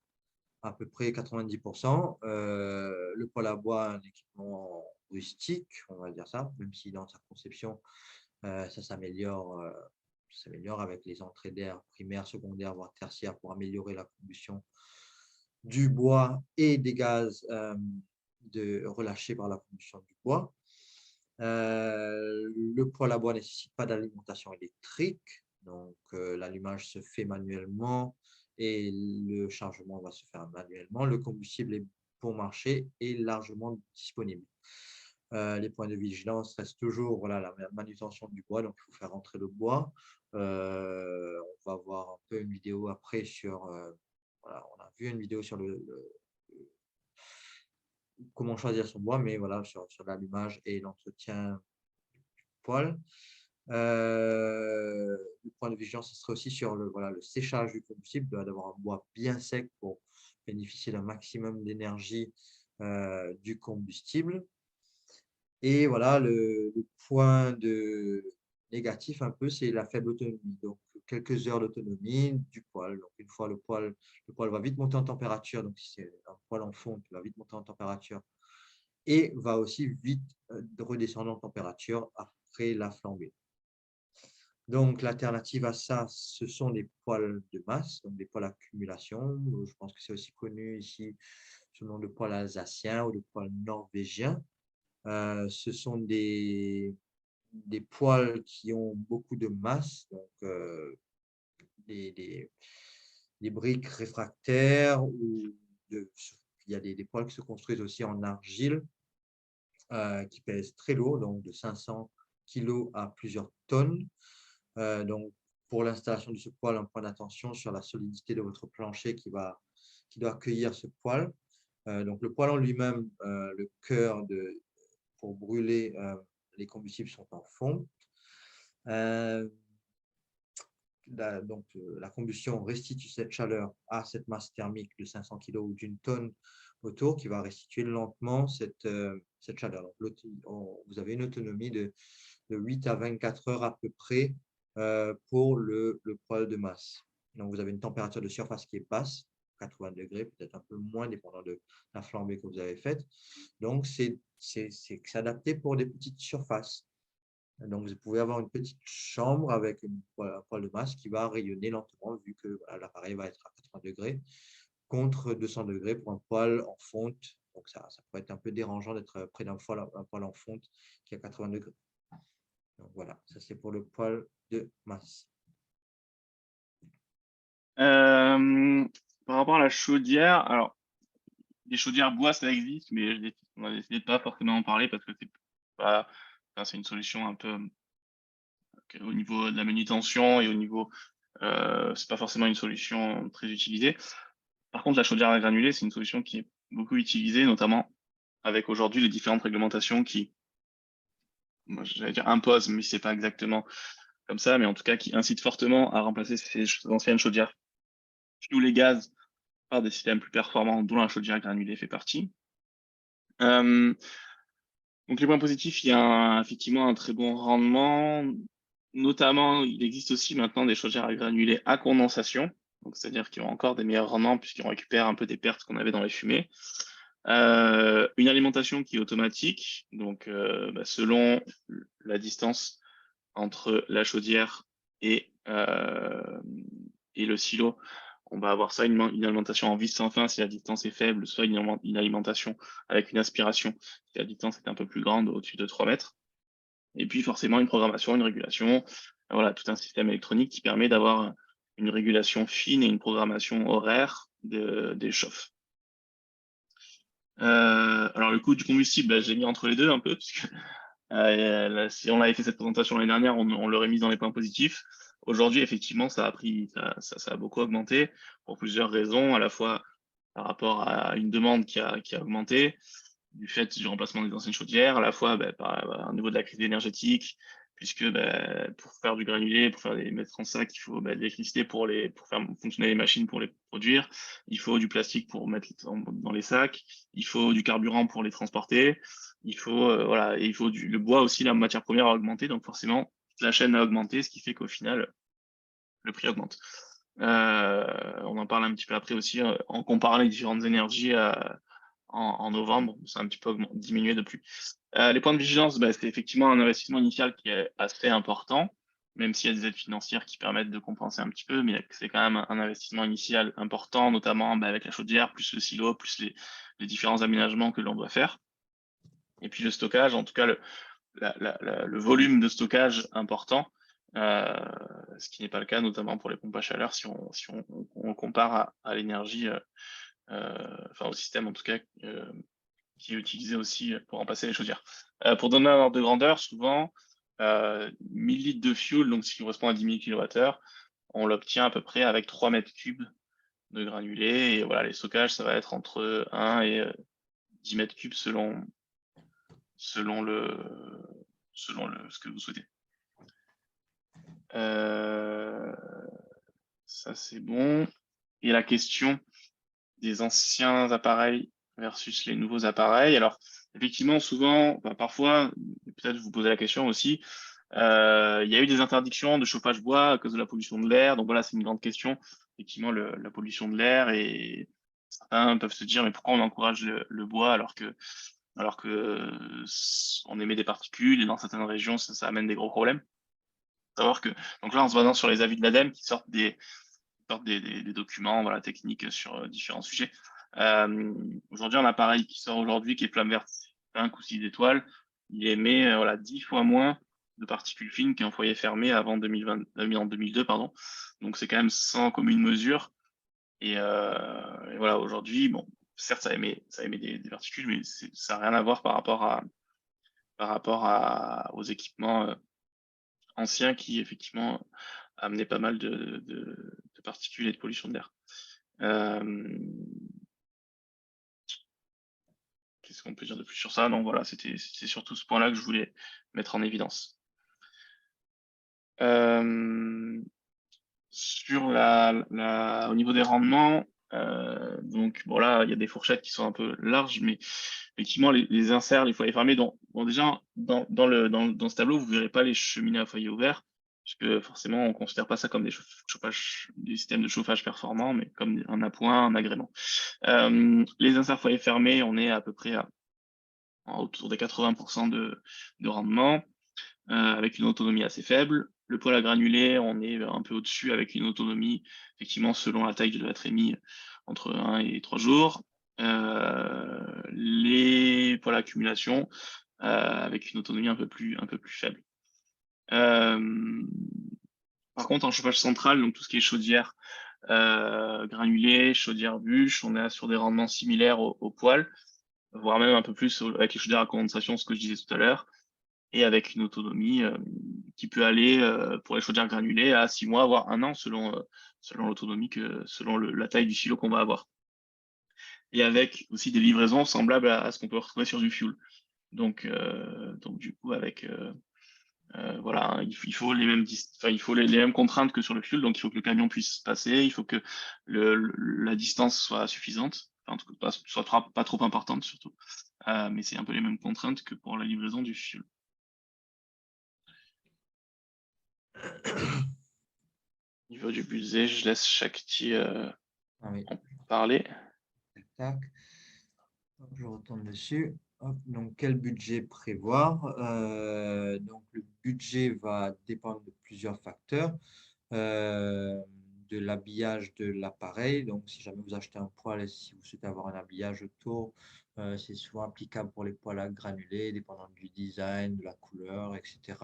à peu près 90%. Le poêle à bois, un équipement rustique, on va dire ça, même si dans sa conception, ça s'améliore avec les entrées d'air primaires, secondaires, voire tertiaires pour améliorer la combustion du bois et des gaz relâchés par la combustion du bois. Le poêle à bois ne nécessite pas d'alimentation électrique, donc l'allumage se fait manuellement et le chargement va se faire manuellement. Le combustible est bon marché et largement disponible. Les points de vigilance restent toujours la manutention du bois, donc il faut faire rentrer le bois. On va voir un peu une vidéo après sur, on a vu une vidéo sur comment choisir son bois, mais voilà, sur l'allumage et l'entretien du poêle. Le point de vigilance, ce serait aussi sur le séchage du combustible, d'avoir un bois bien sec pour bénéficier d'un maximum d'énergie du combustible. Et voilà, le point négatif un peu, c'est la faible autonomie. Donc, quelques heures d'autonomie du poêle. Donc, une fois le poêle va vite monter en température. Donc, si c'est un poêle en fonte, il va vite monter en température et va aussi vite redescendre en température après la flambée. Donc, l'alternative à ça, ce sont des poêles de masse, donc des poêles accumulation. Je pense que c'est aussi connu ici sous le nom de poêle alsacien ou de poêle norvégien. Ce sont des poêles qui ont beaucoup de masse, donc des briques réfractaires il y a des poêles qui se construisent aussi en argile qui pèsent très lourd, donc de 500 kg à plusieurs tonnes. Donc, pour l'installation de ce poêle, un point d'attention sur la solidité de votre plancher qui doit accueillir ce poêle. Donc, le poêle en lui-même, le cœur pour brûler les combustibles sont en fonte. La combustion restitue cette chaleur à cette masse thermique de 500 kg ou d'une tonne autour qui va restituer lentement cette chaleur. Donc, vous avez une autonomie de 8 à 24 heures à peu près pour le poêle de masse. Donc, vous avez une température de surface qui est basse, 80 degrés, peut-être un peu moins, dépendant de la flambée que vous avez faite. Donc, c'est adapté pour des petites surfaces. Donc, vous pouvez avoir une petite chambre avec un poêle de masse qui va rayonner lentement, vu que l'appareil va être à 80 degrés, contre 200 degrés pour un poêle en fonte. Donc, ça peut être un peu dérangeant d'être près d'un poêle en fonte qui est à 80 degrés. Donc, voilà, ça c'est pour le poêle de masse. Par rapport à la chaudière, alors, les chaudières bois, ça existe, mais on a décidé de pas forcément en parler parce que c'est une solution un peu au niveau de la manutention et au niveau, c'est pas forcément une solution très utilisée. Par contre, la chaudière à granulés, c'est une solution qui est beaucoup utilisée, notamment avec aujourd'hui les différentes réglementations qui, moi, j'allais dire imposent, mais c'est pas exactement comme ça, mais en tout cas qui incitent fortement à remplacer ces anciennes chaudières sous les gaz par des systèmes plus performants, dont la chaudière granulée fait partie. Donc les points positifs, il y a effectivement un très bon rendement. Notamment, il existe aussi maintenant des chaudières à granulés à condensation. Donc c'est-à-dire qu'ils ont encore des meilleurs rendements puisqu'ils récupèrent un peu des pertes qu'on avait dans les fumées. Une alimentation qui est automatique, donc selon la distance entre la chaudière et le silo, on va avoir ça, une alimentation en vis sans fin si la distance est faible, soit une alimentation avec une aspiration si la distance est un peu plus grande, au-dessus de 3 mètres. Et puis forcément une programmation, une régulation, voilà, tout un système électronique qui permet d'avoir une régulation fine et une programmation horaire des chauffes. Alors le coût du combustible, j'ai mis entre les deux un peu, parce que si on avait fait cette présentation l'année dernière, on l'aurait mis dans les points positifs. Aujourd'hui, effectivement, ça a beaucoup augmenté pour plusieurs raisons, à la fois par rapport à une demande qui a augmenté, du fait du remplacement des anciennes chaudières, à la fois au niveau de la crise énergétique, puisque pour faire du granulé, pour mettre en sac, il faut de l'électricité pour faire fonctionner les machines, pour les produire. Il faut du plastique pour mettre dans les sacs. Il faut du carburant pour les transporter. Il faut voilà, et il faut le bois aussi, la matière première a augmenté, donc forcément la chaîne a augmenté, ce qui fait qu'au final le prix augmente. On en parle un petit peu après aussi en comparant les différentes énergies en novembre, ça a un petit peu diminué depuis. Les points de vigilance, c'est effectivement un investissement initial qui est assez important, même s'il y a des aides financières qui permettent de compenser un petit peu, mais c'est quand même un investissement initial important, notamment avec la chaudière, plus le silo, plus les différents aménagements que l'on doit faire. Et puis le stockage, en tout cas le volume de stockage important, ce qui n'est pas le cas notamment pour les pompes à chaleur si on compare à l'énergie, au système en tout cas qui est utilisé aussi pour remplacer les chaudières. Pour donner un ordre de grandeur, souvent 1000 litres de fuel, donc ce qui correspond à 10 000 kWh, on l'obtient à peu près avec 3 mètres cubes de granulés. Et voilà, les stockages, ça va être entre 1 et 10 mètres cubes selon ce que vous souhaitez. Ça, c'est bon. Et la question des anciens appareils versus les nouveaux appareils. Alors, effectivement, souvent, parfois, peut-être vous posez la question aussi, il y a eu des interdictions de chauffage bois à cause de la pollution de l'air. Donc voilà, c'est une grande question. Effectivement, la pollution de l'air, et certains peuvent se dire, mais pourquoi on encourage le bois alors que on émet des particules et dans certaines régions, ça amène des gros problèmes. savoir que, donc là, en se basant sur les avis de l'ADEME qui sortent des documents voilà, techniques sur différents sujets. Aujourd'hui, un appareil qui sort aujourd'hui, qui est flamme verte 5 ou 6 étoiles, il émet 10 fois moins de particules fines qu'un foyer fermé avant en 2002, pardon. Donc c'est quand même sans commune mesure. Et voilà, aujourd'hui, bon, certes, ça émet des particules, mais ça n'a rien à voir par rapport aux équipements anciens qui, effectivement, amenaient pas mal de particules et de pollution de l'air. Qu'est-ce qu'on peut dire de plus sur ça? Donc voilà, c'était surtout ce point-là que je voulais mettre en évidence. Sur au niveau des rendements, donc bon là, il y a des fourchettes qui sont un peu larges, mais effectivement, les inserts, les foyers fermés, bon, déjà, dans ce tableau, vous ne verrez pas les cheminées à foyer ouvert, puisque forcément, on ne considère pas ça comme des systèmes de chauffage performants, mais comme un appoint, un agrément. Les inserts foyers fermés, on est à peu près autour des 80% de rendement, avec une autonomie assez faible. Le poêle à granulés, on est un peu au-dessus avec une autonomie, effectivement, selon la taille de la trémie, entre 1 et 3 jours. Les poêles à accumulation, avec une autonomie un peu plus faible. Par contre, en chauffage central, donc tout ce qui est chaudière granulée, chaudière bûche, on est sur des rendements similaires au poêle, voire même un peu plus avec les chaudières à condensation, ce que je disais tout à l'heure, et avec une autonomie qui peut aller pour les chaudières granulées à 6 mois, voire 1 an, selon l'autonomie, selon la taille du silo qu'on va avoir. Et avec aussi des livraisons semblables à ce qu'on peut retrouver sur du fuel. Donc du coup, avec voilà, il faut les mêmes, les mêmes contraintes que sur le fuel. Donc il faut que le camion puisse passer, il faut que la distance soit suffisante, enfin, en tout cas, soit pas trop importante surtout. Mais c'est un peu les mêmes contraintes que pour la livraison du fuel. Au niveau du budget, je laisse Shakti en parler. Tac. Je retourne dessus. Hop, donc, quel budget prévoir? Donc, le budget va dépendre de plusieurs facteurs. De l'habillage de l'appareil. Donc, si jamais vous achetez un poêle et si vous souhaitez avoir un habillage autour, c'est souvent applicable pour les poêles à granulés, dépendant du design, de la couleur, etc.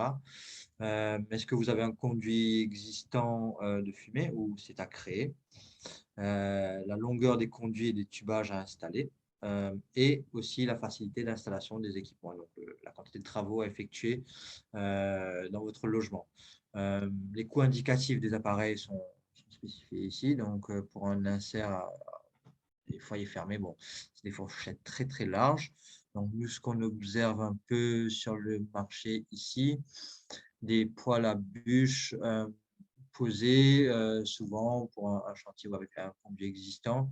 Est-ce que vous avez un conduit existant de fumée ou c'est à créer? La longueur des conduits et des tubages à installer. Et aussi la facilité d'installation des équipements, donc la quantité de travaux à effectuer dans votre logement. Les coûts indicatifs des appareils sont spécifiés ici. Donc, pour un insert des foyers fermés, bon, c'est des fourchettes très très larges. Donc, nous, ce qu'on observe un peu sur le marché ici, des poêles à bûches posés souvent pour un chantier ou avec un conduit existant,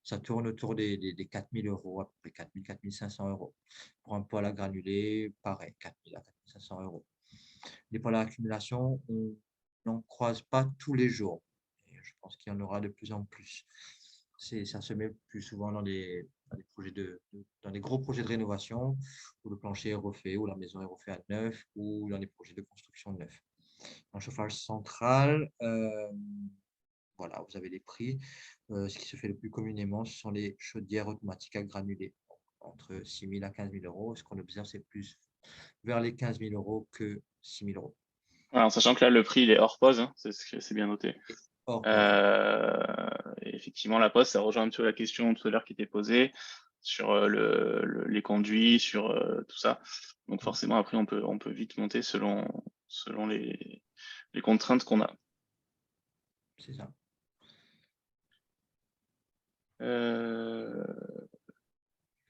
ça tourne autour des 4 000 euros, à peu près 4 000, 4 500 euros. Pour un poêle à granulés, pareil, 4 000 à 4 500 euros. Les poêles à accumulation, on n'en croise pas tous les jours. Et je pense qu'il y en aura de plus en plus. Ça se met plus souvent dans des gros projets de rénovation où le plancher est refait, où la maison est refaite à neuf, ou dans des projets de construction de neuf. En chauffage central, voilà, vous avez les prix. Ce qui se fait le plus communément, ce sont les chaudières automatiques à granulés, entre 6 000 à 15 000 euros. Ce qu'on observe, c'est plus vers les 15 000 euros que 6 000 euros. Alors, sachant que là, le prix, il est hors pause, hein, c'est bien noté. Effectivement, la pause, ça rejoint un petit peu la question tout à l'heure qui était posée sur les conduits, sur tout ça. Donc forcément, après, on peut vite monter selon les contraintes qu'on a. C'est ça.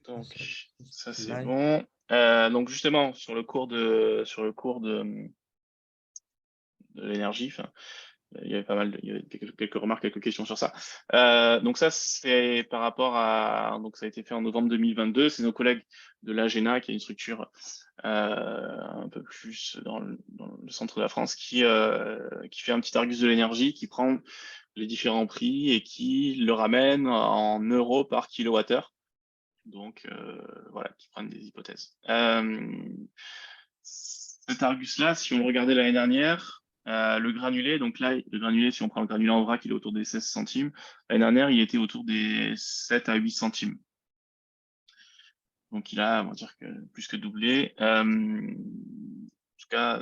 Donc ça c'est bon. Donc justement sur le cours de l'énergie, il y avait quelques remarques, quelques questions sur ça. Donc ça c'est par rapport à, donc ça a été fait en novembre 2022. C'est nos collègues de l'AGENA, qui est une structure un peu plus dans le centre de la France, qui fait un petit Argus de l'énergie, qui prend les différents prix et qui le ramène en euros par kilowattheure. Donc voilà, qui prennent des hypothèses. Cet Argus-là, si on le regardait l'année dernière, Le granulé, donc là, le granulé, si on prend le granulé en vrac, il est autour des 16 centimes. L'année dernière, il était autour des 7 à 8 centimes. Donc il a, on va dire, plus que doublé. En tout cas,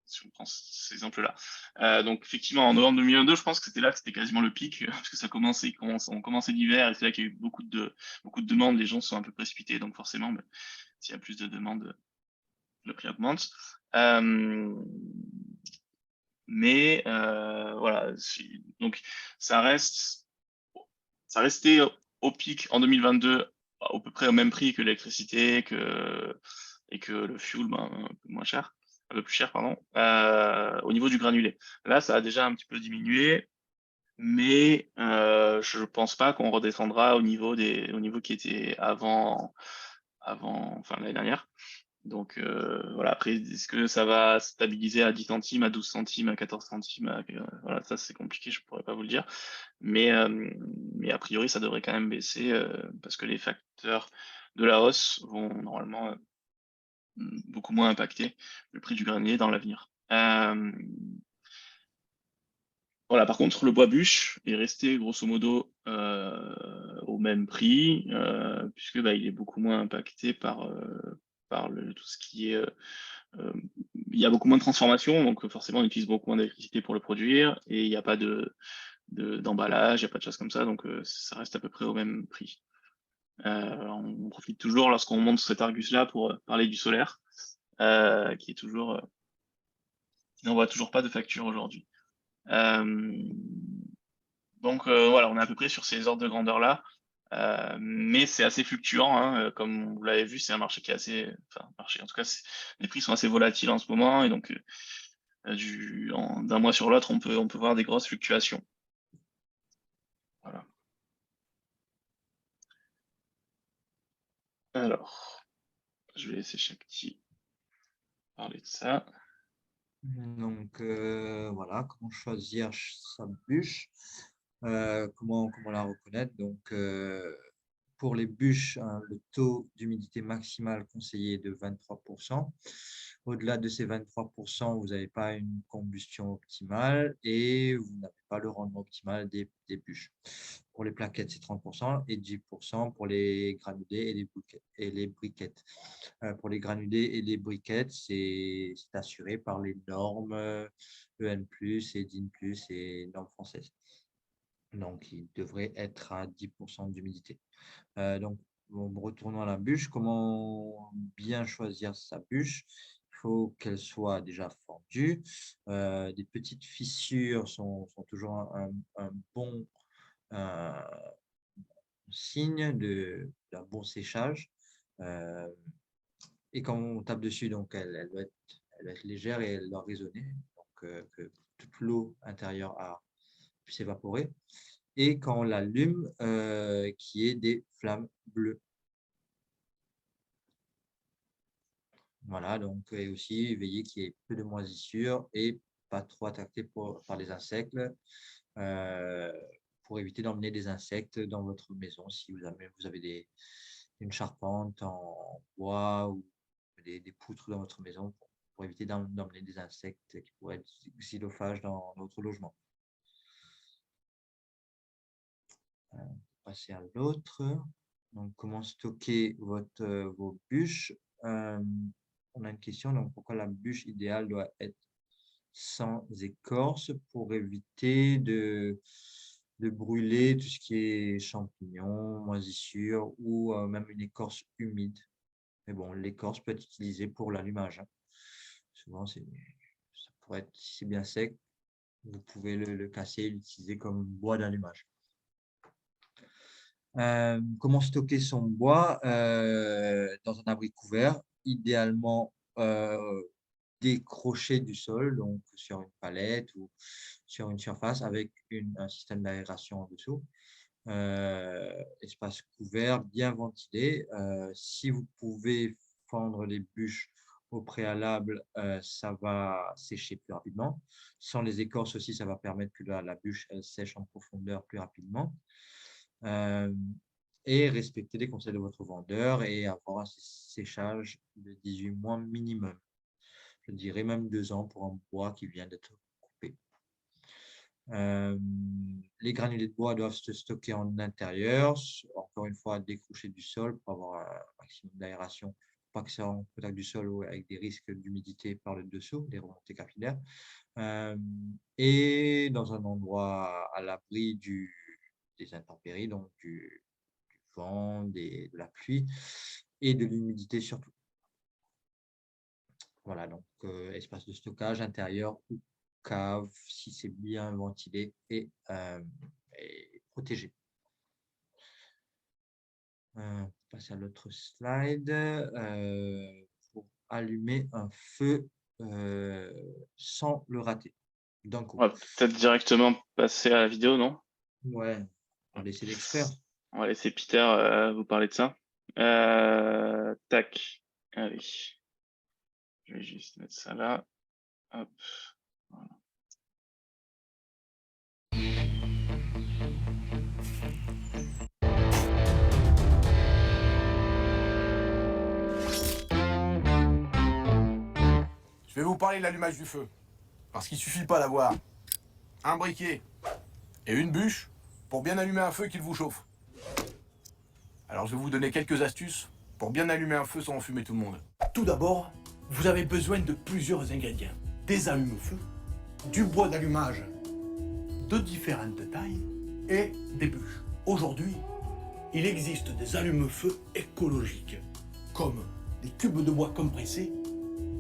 si on prend cet exemple-là. Donc effectivement, en novembre 2022, je pense que c'était quasiment le pic, parce que on commençait l'hiver, et c'est là qu'il y a eu beaucoup de demandes, les gens sont un peu précipités, donc forcément, s'il y a plus de demandes, le prix augmente. Mais voilà, donc ça restait au pic en 2022 à peu près au même prix que l'électricité et que le fuel, un peu moins cher, un peu plus cher, pardon, au niveau du granulé. Là, ça a déjà un petit peu diminué, mais je pense pas qu'on redescendra au niveau qui était enfin l'année dernière. Donc voilà, après, est-ce que ça va stabiliser à 10 centimes, à 12 centimes, à 14 centimes, voilà, ça c'est compliqué, je pourrais pas vous le dire. Mais a priori, ça devrait quand même baisser parce que les facteurs de la hausse vont normalement beaucoup moins impacter le prix du granier dans l'avenir. Voilà, par contre, le bois bûche est resté grosso modo au même prix, puisque il est beaucoup moins impacté par tout ce qui est. Il y a beaucoup moins de transformation, donc forcément on utilise beaucoup moins d'électricité pour le produire, et il n'y a pas d'emballage, il n'y a pas de choses comme ça, donc ça reste à peu près au même prix. On profite toujours lorsqu'on monte cet Argus-là pour parler du solaire, qui n'envoie toujours pas de facture aujourd'hui. Donc voilà, on est à peu près sur ces ordres de grandeur-là, mais c'est assez fluctuant, hein, comme vous l'avez vu, c'est un marché qui est assez, enfin marché, en tout cas, les prix sont assez volatiles en ce moment, et donc d'un mois sur l'autre, on peut voir des grosses fluctuations. Voilà. Alors, je vais laisser Shakti parler de ça. Donc voilà, comment choisir sa bûche, comment la reconnaître. Donc pour les bûches, le taux d'humidité maximale conseillé est de 23%. Au-delà de ces 23%, vous n'avez pas une combustion optimale et vous n'avez pas le rendement optimal des bûches. Pour les plaquettes, c'est 30% et 10% pour les granulés et les briquettes. Pour les granulés et les briquettes, c'est assuré par les normes EN+, et DIN+, et normes françaises. Donc, il devrait être à 10% d'humidité. Donc, retournons à la bûche. Comment bien choisir sa bûche? Il faut qu'elle soit déjà fendue. Des petites fissures sont toujours un bon signe d'un bon séchage. Et quand on tape dessus, donc elle doit être légère et elle doit résonner, donc que toute l'eau intérieure puisse s'évaporer. Et quand on l'allume, qui est des flammes bleues. Voilà, donc et aussi veiller qu'il y ait peu de moisissures et pas trop attaqué par les insectes, pour éviter d'emmener des insectes dans votre maison si vous avez une charpente en bois ou des poutres dans votre maison pour éviter d'emmener des insectes qui pourraient être xylophages dans votre logement. Passer à l'autre. Donc, comment stocker vos bûches? On a une question, donc pourquoi la bûche idéale doit être sans écorce pour éviter de brûler tout ce qui est champignons, moisissures ou même une écorce humide. Mais bon, l'écorce peut être utilisée pour l'allumage. Souvent, ça pourrait être, si c'est bien sec, vous pouvez le casser et l'utiliser comme bois d'allumage. Comment stocker son bois dans un abri couvert, idéalement décroché du sol, donc sur une palette ou sur une surface avec un système d'aération en dessous. Espace couvert, bien ventilé. Si vous pouvez fendre les bûches au préalable, ça va sécher plus rapidement. Sans les écorces aussi, ça va permettre que la bûche elle sèche en profondeur plus rapidement. Et respecter les conseils de votre vendeur et avoir un séchage de 18 mois minimum. je dirais même 2 ans pour un bois qui vient d'être coupé. Les granulés de bois doivent se stocker en intérieur, encore une fois décrochés du sol pour avoir un maximum d'aération, pour pas que ça en contact du sol ou avec des risques d'humidité par le dessous, des remontées capillaires, et dans un endroit à l'abri des intempéries, donc du vent, de la pluie et de l'humidité surtout. Voilà, donc espace de stockage intérieur ou cave, si c'est bien ventilé et protégé. Passer à l'autre slide. Pour allumer un feu sans le rater d'un coup. On va peut-être directement passer à la vidéo, non? Ouais, on va laisser l'expert. On va laisser Peter vous parler de ça. Tac, allez. Je vais juste mettre ça là. Hop. Voilà. Je vais vous parler de l'allumage du feu. Parce qu'il suffit pas d'avoir un briquet et une bûche pour bien allumer un feu qu'il vous chauffe. Alors je vais vous donner quelques astuces pour bien allumer un feu sans enfumer tout le monde. Tout d'abord, vous avez besoin de plusieurs ingrédients. Des allumes-feu, du bois d'allumage de différentes tailles et des bûches. Aujourd'hui, il existe des allumes-feu écologiques, comme des cubes de bois compressés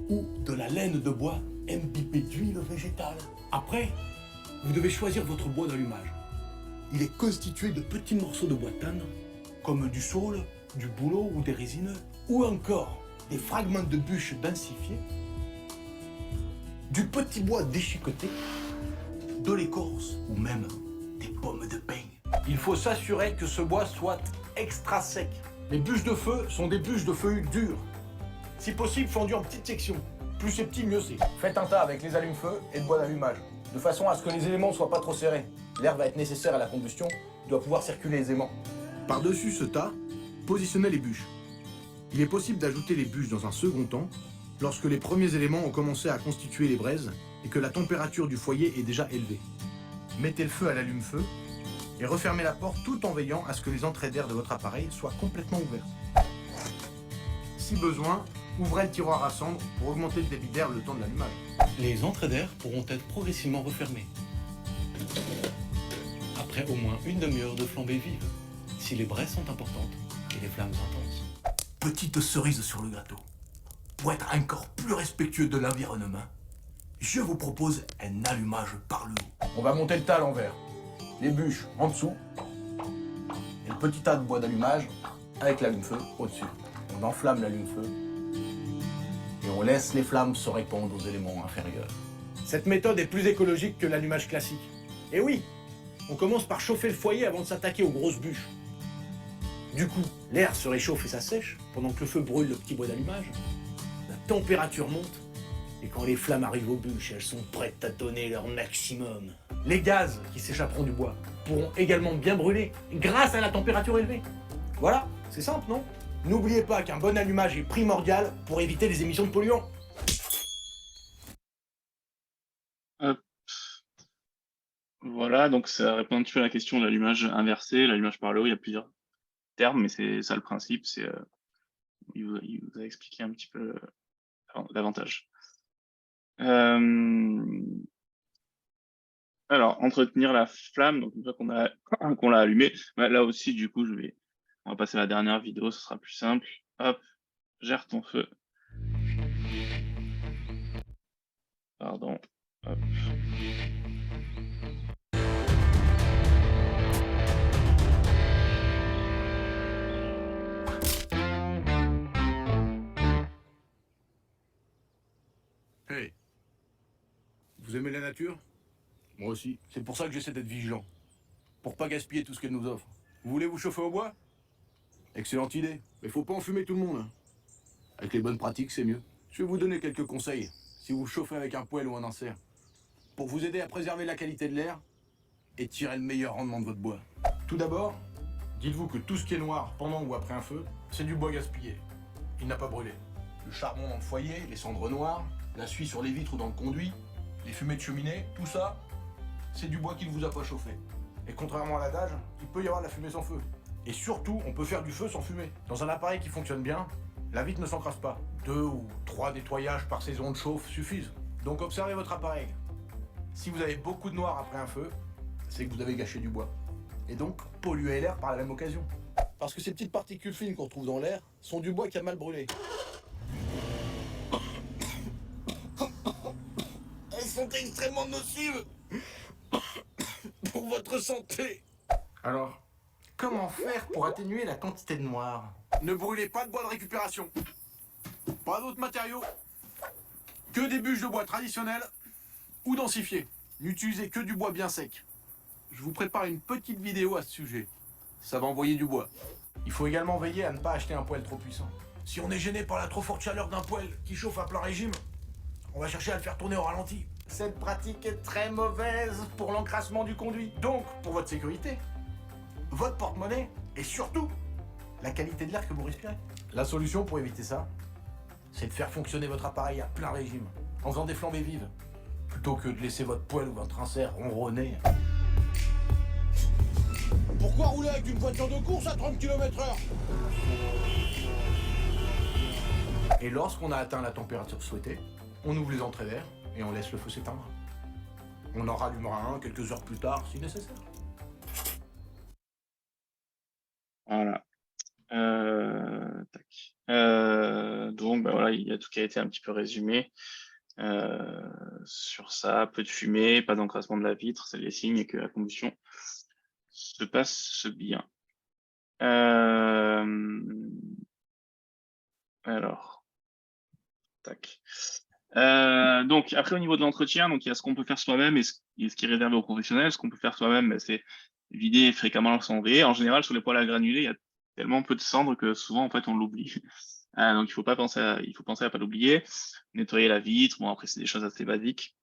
ou de la laine de bois imbibée d'huile végétale. Après, vous devez choisir votre bois d'allumage. Il est constitué de petits morceaux de bois tendre, comme du saule, du bouleau ou des résineux, ou encore des fragments de bûches densifiées, du petit bois déchiqueté, de l'écorce ou même des pommes de pin. Il faut s'assurer que ce bois soit extra sec. Les bûches de feu sont des bûches de feuilles dures. Si possible, fendues en petites sections. Plus c'est petit, mieux c'est. Faites un tas avec les allumes-feu et le bois d'allumage, de façon à ce que les éléments ne soient pas trop serrés. L'air va être nécessaire à la combustion, il doit pouvoir circuler aisément. Par-dessus ce tas, positionnez les bûches. Il est possible d'ajouter les bûches dans un second temps, lorsque les premiers éléments ont commencé à constituer les braises et que la température du foyer est déjà élevée. Mettez le feu à l'allume-feu et refermez la porte tout en veillant à ce que les entrées d'air de votre appareil soient complètement ouvertes. Si besoin, ouvrez le tiroir à cendres pour augmenter le débit d'air le temps de l'allumage. Les entrées d'air pourront être progressivement refermées. Après au moins une demi-heure de flambée vive, si les braises sont importantes et les flammes intenses. Petite cerise sur le gâteau. Pour être encore plus respectueux de l'environnement, je vous propose un allumage par le haut. On va monter le tas à l'envers. Les bûches en dessous et le petit tas de bois d'allumage avec l'allume-feu au-dessus. On enflamme l'allume-feu et on laisse les flammes se répandre aux éléments inférieurs. Cette méthode est plus écologique que l'allumage classique. Et oui, on commence par chauffer le foyer avant de s'attaquer aux grosses bûches. Du coup, l'air se réchauffe et s'assèche pendant que le feu brûle le petit bois d'allumage. La température monte et quand les flammes arrivent aux bûches, elles sont prêtes à donner leur maximum. Les gaz qui s'échapperont du bois pourront également bien brûler grâce à la température élevée. Voilà, c'est simple, non? N'oubliez pas qu'un bon allumage est primordial pour éviter les émissions de polluants. Voilà, donc ça répond un petit peu à la question de l'allumage inversé, l'allumage par le haut. Il y a plusieurs termes, mais c'est ça le principe. Il vous a expliqué un petit peu l'avantage. Alors, entretenir la flamme, donc une fois qu'on l'a allumé, là aussi, du coup, on va passer à la dernière vidéo, ce sera plus simple. Hop, gère ton feu. Pardon. Hop. Hey, vous aimez la nature? Moi aussi. C'est pour ça que j'essaie d'être vigilant. Pour pas gaspiller tout ce qu'elle nous offre. Vous voulez vous chauffer au bois? Excellente idée. Mais faut pas enfumer tout le monde. Avec les bonnes pratiques, c'est mieux. Je vais vous donner quelques conseils. Si vous chauffez avec un poêle ou un insert. Pour vous aider à préserver la qualité de l'air et tirer le meilleur rendement de votre bois. Tout d'abord, dites-vous que tout ce qui est noir pendant ou après un feu, c'est du bois gaspillé. Il n'a pas brûlé. Le charbon dans le foyer, les cendres noires, la suie sur les vitres ou dans le conduit, les fumées de cheminée, tout ça, c'est du bois qui ne vous a pas chauffé. Et contrairement à l'adage, il peut y avoir de la fumée sans feu. Et surtout, on peut faire du feu sans fumée. Dans un appareil qui fonctionne bien, la vitre ne s'encrasse pas. 2 ou 3 nettoyages par saison de chauffe suffisent. Donc observez votre appareil. Si vous avez beaucoup de noir après un feu, c'est que vous avez gâché du bois. Et donc, polluez l'air par la même occasion. Parce que ces petites particules fines qu'on trouve dans l'air sont du bois qui a mal brûlé. Elles sont extrêmement nocives pour votre santé. Alors, comment faire pour atténuer la quantité de noir? Ne brûlez pas de bois de récupération. Pas d'autres matériaux. Que des bûches de bois traditionnelles ou densifiées. N'utilisez que du bois bien sec. Je vous prépare une petite vidéo à ce sujet. Ça va envoyer du bois. Il faut également veiller à ne pas acheter un poêle trop puissant. Si on est gêné par la trop forte chaleur d'un poêle qui chauffe à plein régime, on va chercher à le faire tourner au ralenti. Cette pratique est très mauvaise pour l'encrassement du conduit. Donc, pour votre sécurité, votre porte-monnaie et surtout, la qualité de l'air que vous respirez. La solution pour éviter ça, c'est de faire fonctionner votre appareil à plein régime, en faisant des flambées vives, plutôt que de laisser votre poêle ou votre insert ronronner. Pourquoi rouler avec une voiture de course à 30 km/h? Et lorsqu'on a atteint la température souhaitée, on ouvre les entrées d'air et on laisse le feu s'éteindre. On en rallumera un quelques heures plus tard si nécessaire. Voilà. Tac. Donc, voilà, il y a tout qui a été un petit peu résumé sur ça. Peu de fumée, pas d'encrassement de la vitre, c'est les signes que la combustion se passe bien. Alors, tac. Donc, après, au niveau de l'entretien, donc il y a ce qu'on peut faire soi-même et ce qui est réservé aux professionnels. Ce qu'on peut faire soi-même, c'est vider fréquemment leur cendrier. En général, sur les poêles à granulés, il y a tellement peu de cendres que souvent, en fait, on l'oublie. Donc, il faut penser à pas l'oublier. Nettoyer la vitre. Bon, après, c'est des choses assez basiques,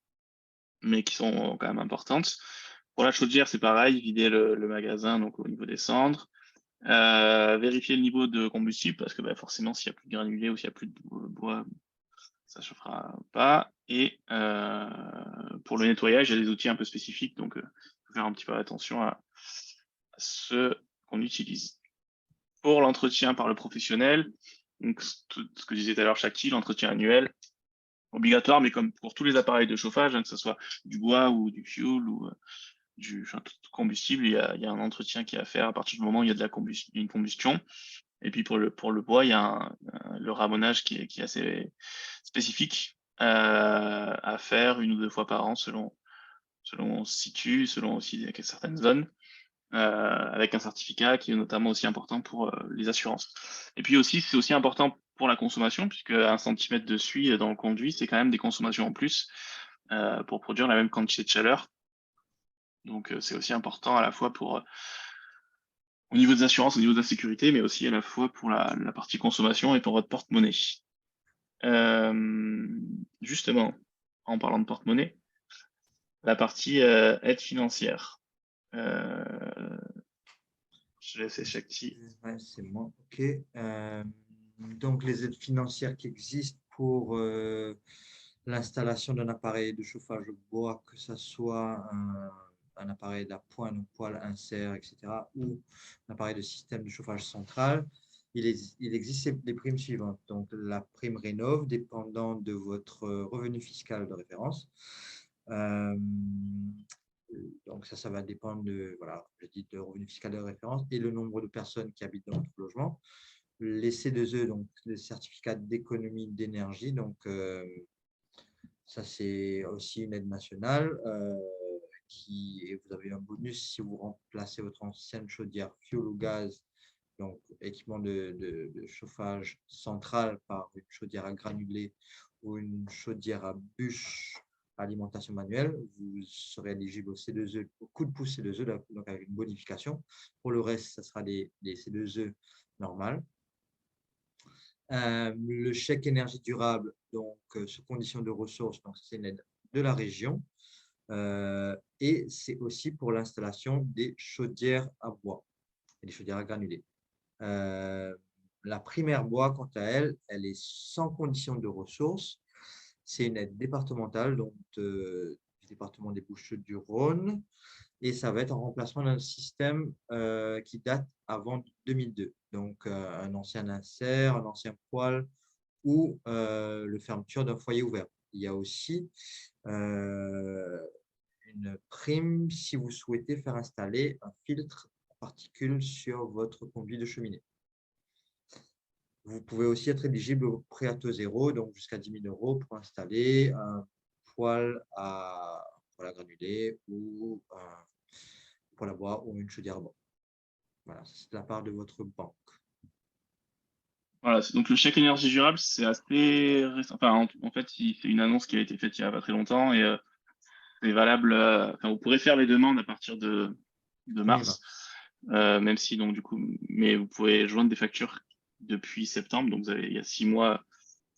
mais qui sont quand même importantes. Pour la chaudière, c'est pareil. Vider le magasin, donc au niveau des cendres. Vérifier le niveau de combustible, parce que forcément, s'il n'y a plus de granulés ou s'il n'y a plus de bois, ça chauffera pas. Et pour le nettoyage, il y a des outils un peu spécifiques, donc il faut faire un petit peu attention à ce qu'on utilise. Pour l'entretien par le professionnel, donc tout ce que je disais tout à l'heure, Shakti, l'entretien annuel, obligatoire, mais comme pour tous les appareils de chauffage, que ce soit du bois ou du fuel ou tout combustible, il y a un entretien qui est à faire à partir du moment où il y a une combustion. Et puis pour le bois, il y a le ramonage qui est assez spécifique à faire 1 ou 2 fois par an selon on se situe, selon aussi certaines zones, avec un certificat qui est notamment aussi important pour les assurances. Et puis aussi, c'est aussi important pour la consommation, puisque 1 centimètre de suie dans le conduit, c'est quand même des consommations en plus pour produire la même quantité de chaleur. Donc c'est aussi important à la fois pour au niveau des assurances, au niveau de la sécurité, mais aussi à la fois pour la partie consommation et pour votre porte-monnaie. Justement, en parlant de porte-monnaie, la partie aide financière. Je laisse Shakti. Ouais, c'est moi. OK. Donc, les aides financières qui existent pour l'installation d'un appareil de chauffage bois, que ce soit un appareil d'appoint, donc poêle, insert, etc., ou un appareil de système de chauffage central, il existe les primes suivantes. Donc, la prime Rénov, dépendant de votre revenu fiscal de référence. Donc, ça va dépendre de, voilà, je dis de revenu fiscal de référence et le nombre de personnes qui habitent dans votre logement. Les C2E, donc les certificats d'économie d'énergie, donc ça c'est aussi une aide nationale et vous avez un bonus si vous remplacez votre ancienne chaudière fuel ou gaz, donc équipement de chauffage central par une chaudière à granulés ou une chaudière à bûche alimentation manuelle, vous serez éligible au C2E, au coup de pouce C2E, donc avec une bonification. Pour le reste, ça sera des C2E normales. Le chèque énergie durable, donc sous condition de ressources, donc c'est une aide de la région. Et c'est aussi pour l'installation des chaudières à bois et des chaudières à granulés. La primaire bois, quant à elle, elle est sans condition de ressources. C'est une aide départementale donc, du département des Bouches-du-Rhône et ça va être en remplacement d'un système qui date avant 2002. Donc, un ancien insert, un ancien poêle ou le fermeture d'un foyer ouvert. Il y a aussi une prime si vous souhaitez faire installer un filtre à particules sur votre conduit de cheminée. Vous pouvez aussi être éligible au prêt à taux zéro, donc jusqu'à 10 000 € pour installer un poêle à granulés ou un poêle à bois ou une chaudière à bois. Voilà, c'est de la part de votre banque. Voilà, donc le chèque énergie durable, c'est assez récent. Enfin, en fait, c'est une annonce qui a été faite il y a pas très longtemps et c'est valable. Enfin, vous pourrez faire les demandes à partir de 1er mars, mars. même si donc du coup, mais vous pouvez joindre des factures depuis septembre, donc il y a 6 mois.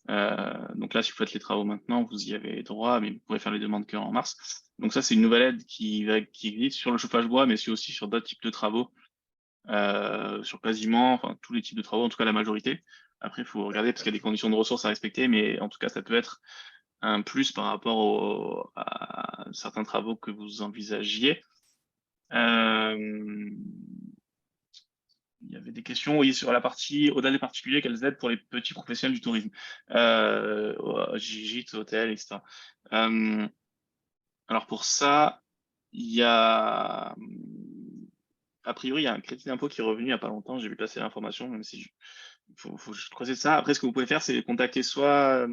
Donc là, si vous faites les travaux maintenant, vous y avez droit, mais vous pourrez faire les demandes qu'en mars. Donc ça, c'est une nouvelle aide qui existe sur le chauffage bois, mais c'est aussi sur d'autres types de travaux, sur quasiment, enfin tous les types de travaux, en tout cas la majorité. Après, il faut regarder parce qu'il y a des conditions de ressources à respecter, mais en tout cas, ça peut être un plus par rapport à certains travaux que vous envisagiez. Il y avait des questions, oui, sur la partie au-delà des particuliers, quelles aides pour les petits professionnels du tourisme, gîtes, hôtels, etc. Alors pour ça, il y a, a priori, il y a un crédit d'impôt qui est revenu il n'y a pas longtemps. J'ai vu passer l'information, même si faut juste creuser ça. Après, ce que vous pouvez faire, c'est contacter soit,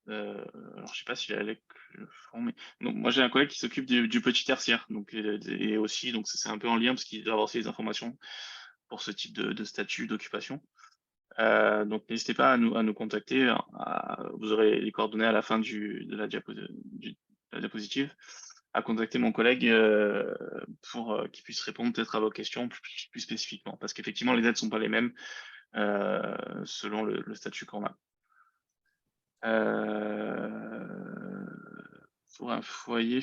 alors je sais pas si les ALEC le font, mais donc moi j'ai un collègue qui s'occupe du petit tertiaire, donc et aussi, donc c'est un peu en lien parce qu'il doit avoir aussi les informations pour ce type de statut d'occupation. Donc n'hésitez pas à nous contacter. Vous aurez les coordonnées à la fin de la diapositive, à contacter mon collègue pour qu'il puisse répondre peut-être à vos questions plus spécifiquement. Parce qu'effectivement, les aides ne sont pas les mêmes selon le statut qu'on a. Pour un foyer,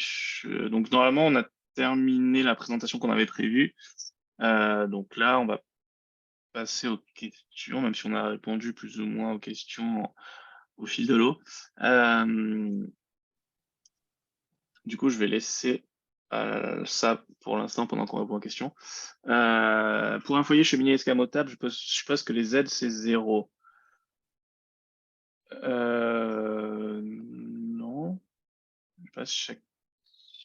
donc normalement, on a terminé la présentation qu'on avait prévue. Donc là, on va passer aux questions, même si on a répondu plus ou moins aux questions au fil de l'eau. Du coup, je vais laisser ça pour l'instant pendant qu'on répond aux questions. Pour un foyer cheminée escamotable, je suppose que les aides, c'est 0. Non. Je passe chaque.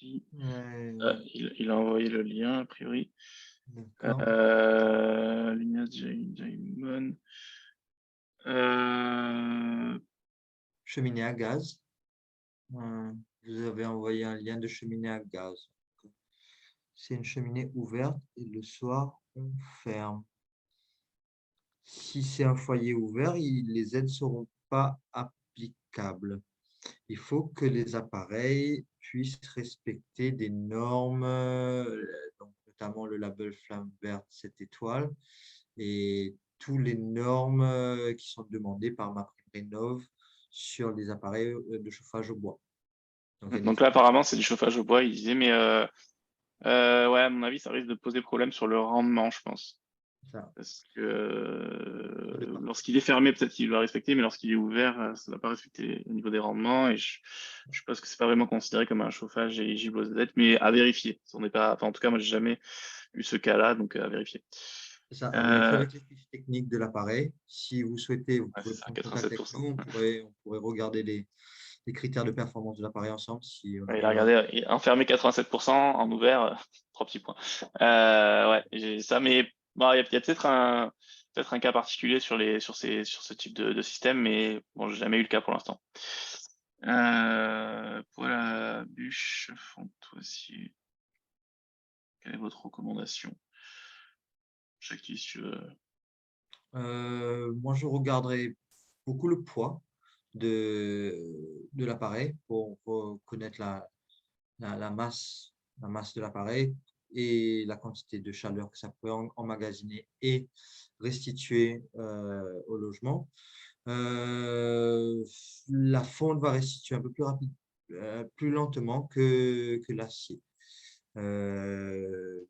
Il a envoyé le lien, a priori. L'Ignace Jaimon. Cheminée à gaz. Vous avez envoyé un lien de cheminée à gaz. C'est une cheminée ouverte et le soir, on ferme. Si c'est un foyer ouvert, les aides ne seront pas applicables. Il faut que les appareils puissent respecter des normes, donc notamment le label Flamme Verte 7 étoiles et toutes les normes qui sont demandées par MaPrimeRénov' sur les appareils de chauffage au bois. Donc là, apparemment, c'est du chauffage au bois, il disait, mais ouais, à mon avis, ça risque de poser problème sur le rendement, je pense. Ça. Parce que lorsqu'il est fermé, peut-être qu'il va respecter, mais lorsqu'il est ouvert, ça ne va pas respecter au niveau des rendements. Et je pense que c'est pas vraiment considéré comme un chauffage éligible aux aides, mais à vérifier. On n'est pas, enfin, en tout cas, moi, j'ai jamais eu ce cas-là, donc à vérifier. C'est ça, à vérifier avec les fiches techniques de l'appareil. Si vous souhaitez, vous pouvez prendre contact avec nous. On pourrait regarder les critères de performance de l'appareil ensemble. Si il a regardé, enfermé 87%, en ouvert, 3 petits points. Ouais, j'ai ça, mais bon, il y a peut-être un cas particulier sur ce type de système, mais bon, j'ai jamais eu le cas pour l'instant. Pour la bûche Fontoisier, quelle est votre recommandation? Jacques, si tu veux. Moi, je regarderai beaucoup le poids de l'appareil pour connaître la masse de l'appareil et la quantité de chaleur que ça peut emmagasiner et restituer au logement. La fonte va restituer un peu plus lentement que l'acier.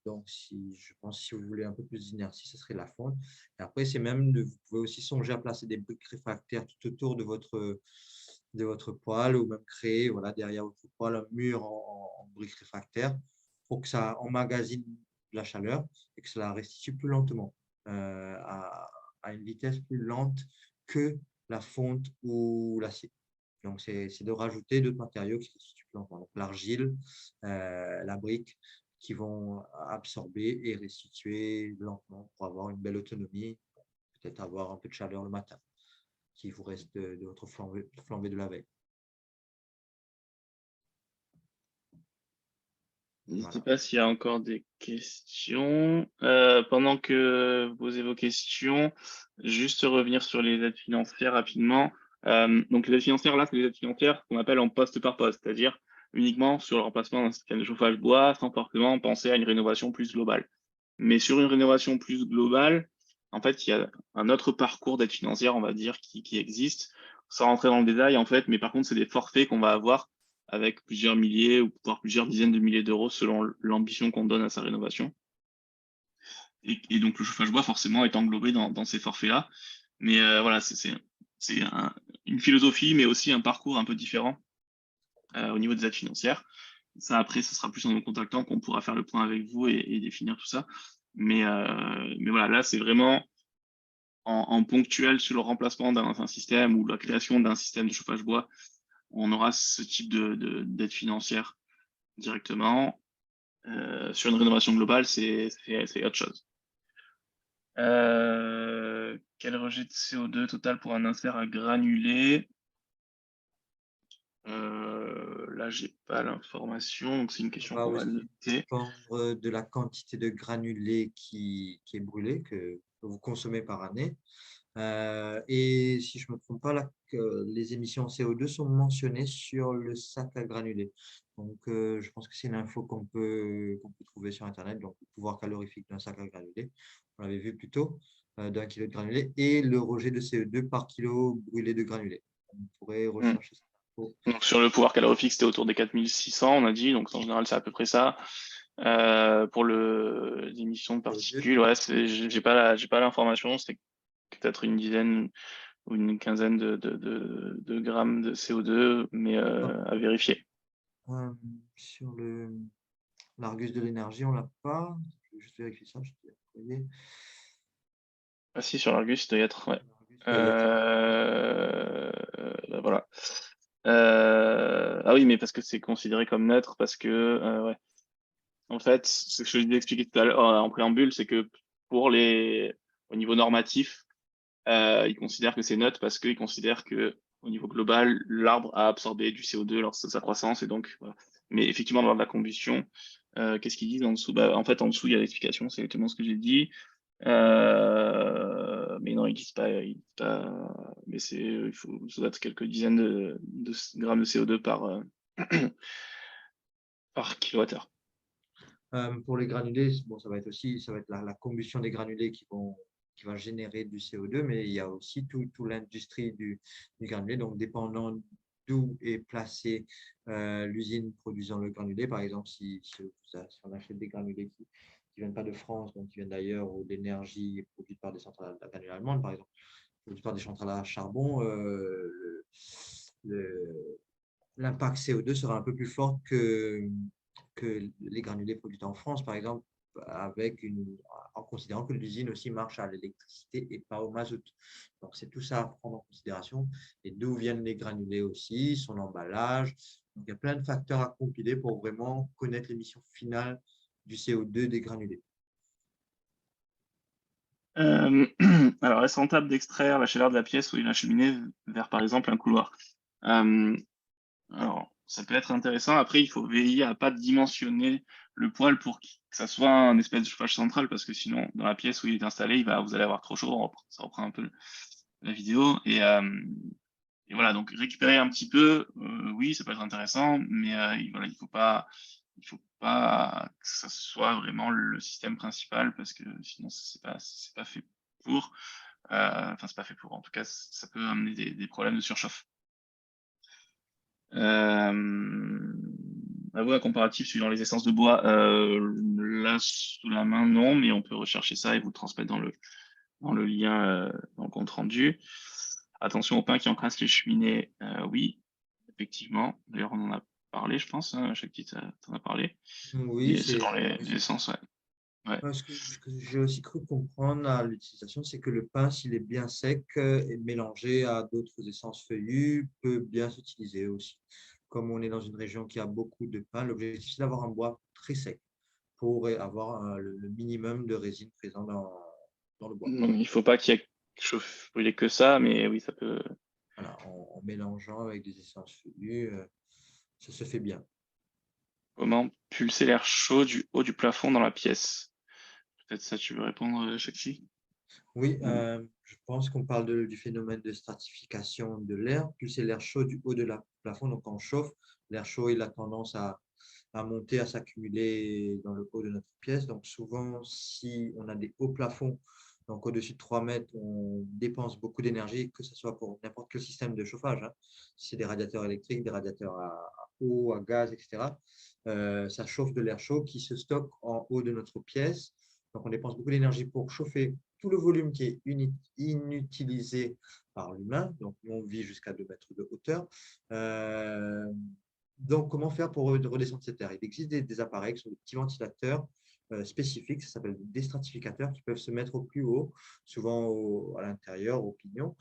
Donc, je pense si vous voulez un peu plus d'inertie, ce serait la fonte. Et après, vous pouvez aussi songer à placer des briques réfractaires tout autour de de votre poêle ou même créer voilà, derrière votre poêle un mur en briques réfractaires pour que ça emmagasine de la chaleur et que cela restitue plus lentement, à une vitesse plus lente que la fonte ou l'acier. Donc, c'est de rajouter d'autres matériaux qui restituent plus lentement. Donc, l'argile, la brique, qui vont absorber et restituer lentement pour avoir une belle autonomie, peut-être avoir un peu de chaleur le matin qui vous reste de votre flambée de la veille. N'hésitez Voilà. pas s'il y a encore des questions. Pendant que vous posez vos questions, juste revenir sur les aides financières rapidement. Donc, les aides financières, là, c'est les aides financières qu'on appelle en poste par poste, c'est-à-dire uniquement sur le remplacement d'un système de chauffage bois, sans forcément penser à une rénovation plus globale. Mais sur une rénovation plus globale, en fait, il y a un autre parcours d'aide financière, on va dire, qui existe, sans rentrer dans le détail, en fait, mais par contre, c'est des forfaits qu'on va avoir avec plusieurs milliers ou voire plusieurs dizaines de milliers d'euros selon l'ambition qu'on donne à sa rénovation. Et donc, le chauffage bois, forcément, est englobé dans ces forfaits-là. Mais voilà, c'est une philosophie, mais aussi un parcours un peu différent au niveau des aides financières. Ça, après, ce sera plus en nous contactant qu'on pourra faire le point avec vous et définir tout ça. Mais voilà, là, c'est vraiment en ponctuel sur le remplacement d'un système ou la création d'un système de chauffage bois. On aura ce type d'aide financière directement. Sur une rénovation globale, c'est autre chose. Quel rejet de CO2 total pour un insert à granulés? Là, j'ai pas l'information, donc c'est une question Ça va qu'on va aussi noter. dépendre de la quantité de granulés qui est brûlée, que vous consommez par année. Et si je ne me trompe pas, là, les émissions CO2 sont mentionnées sur le sac à granulés. Donc, je pense que c'est une info qu'on peut trouver sur Internet. Donc, le pouvoir calorifique d'un sac à granulés, on l'avait vu plus tôt, d'1 kilo de granulés, et le rejet de CO2 par kilo brûlé de granulés. On pourrait rechercher cette info. Donc, sur le pouvoir calorifique, c'était autour des 4600, on a dit. Donc, en général, c'est à peu près ça. Pour les émissions de particules, ouais, j'ai pas l'information. C'est peut-être une dizaine ou une quinzaine de grammes de CO2, mais à vérifier. Sur l'Argus de l'énergie, on l'a pas. Je vais juste vérifier ça. Je te l'ai. Ah si, sur l'Argus, il doit y être, ouais. Voilà. Ah oui, mais parce que c'est considéré comme neutre, parce que, ouais. En fait, ce que je vous ai expliqué tout à l'heure en préambule, c'est que au niveau normatif, ils considèrent que c'est neutre parce qu'ils considèrent que au niveau global, l'arbre a absorbé du CO2 lors de sa croissance, et donc, voilà. Mais effectivement, lors de la combustion, qu'est-ce qu'ils disent en dessous? Bah, en fait, en dessous, il y a l'explication, c'est exactement ce que j'ai dit. Mais non, ils disent pas, mais ça doit être quelques dizaines de grammes de CO2 par kilowattheure. Pour les granulés, bon, ça va être la combustion des granulés qui va générer du CO2, mais il y a aussi toute l'industrie du granulé. Donc, dépendant d'où est placée l'usine produisant le granulé, par exemple, si on achète des granulés qui ne viennent pas de France, donc qui viennent d'ailleurs, ou d'énergie produite par des centrales à granulés allemandes, par exemple, produite par des centrales à charbon, l'impact CO2 sera un peu plus fort que les granulés produits en France, par exemple, en considérant que l'usine aussi marche à l'électricité et pas au mazout. Donc, c'est tout ça à prendre en considération. Et d'où viennent les granulés aussi, son emballage. Donc, il y a plein de facteurs à compiler pour vraiment connaître l'émission finale du CO2 des granulés. Alors, est-ce rentable d'extraire la chaleur de la pièce ou une cheminée vers, par exemple, un couloir? Alors, ça peut être intéressant. Après, il faut veiller à pas dimensionner le poêle pour que ça soit un espèce de chauffage central, parce que sinon, dans la pièce où il est installé, vous allez avoir trop chaud. Ça reprend un peu la vidéo. Et voilà, donc récupérer un petit peu, oui, ça peut être intéressant, mais voilà, il faut pas que ça soit vraiment le système principal, parce que sinon, c'est pas fait pour. Enfin, c'est pas fait pour. En tout cas, ça peut amener des problèmes de surchauffe. À vous, un comparatif suivant les essences de bois. Là, sous la main, non, mais on peut rechercher ça et vous le transmettre dans le lien, dans le compte rendu. Attention aux pins qui encrassent les cheminées, oui. effectivement. D'ailleurs, on en a parlé, je pense, hein, chaque titre, tu en as parlé. Oui, Et selon les oui, essences, ouais. Ouais. Ce que j'ai aussi cru comprendre à l'utilisation, c'est que le pain, s'il est bien sec et mélangé à d'autres essences feuillues, peut bien s'utiliser aussi. Comme on est dans une région qui a beaucoup de pain, l'objectif, c'est d'avoir un bois très sec pour avoir le minimum de résine présent dans le bois. Donc, il ne faut pas qu'il y ait chauffe-brûler que ça, mais oui, ça peut. Voilà, en mélangeant avec des essences feuillues, ça se fait bien. Comment pulser l'air chaud du haut du plafond dans la pièce? Peut-être ça, tu veux répondre, Chakti? Oui, je pense qu'on parle du phénomène de stratification de l'air. Plus c'est l'air chaud du haut de la plafond, donc quand on chauffe, l'air chaud il a tendance à monter, à s'accumuler dans le haut de notre pièce. Donc souvent, si on a des hauts plafonds, donc au-dessus de 3 mètres, on dépense beaucoup d'énergie, que ce soit pour n'importe quel système de chauffage. Hein. Si c'est des radiateurs électriques, des radiateurs à eau, à gaz, etc. Ça chauffe de l'air chaud qui se stocke en haut de notre pièce. Donc on dépense beaucoup d'énergie pour chauffer tout le volume qui est inutilisé par l'humain. Donc, nous, on vit jusqu'à 2 mètres de hauteur. Donc, comment faire pour redescendre cette air? Il existe des appareils qui sont des petits ventilateurs spécifiques, ça s'appelle des déstratificateurs, qui peuvent se mettre au plus haut, souvent à l'intérieur, au pignon,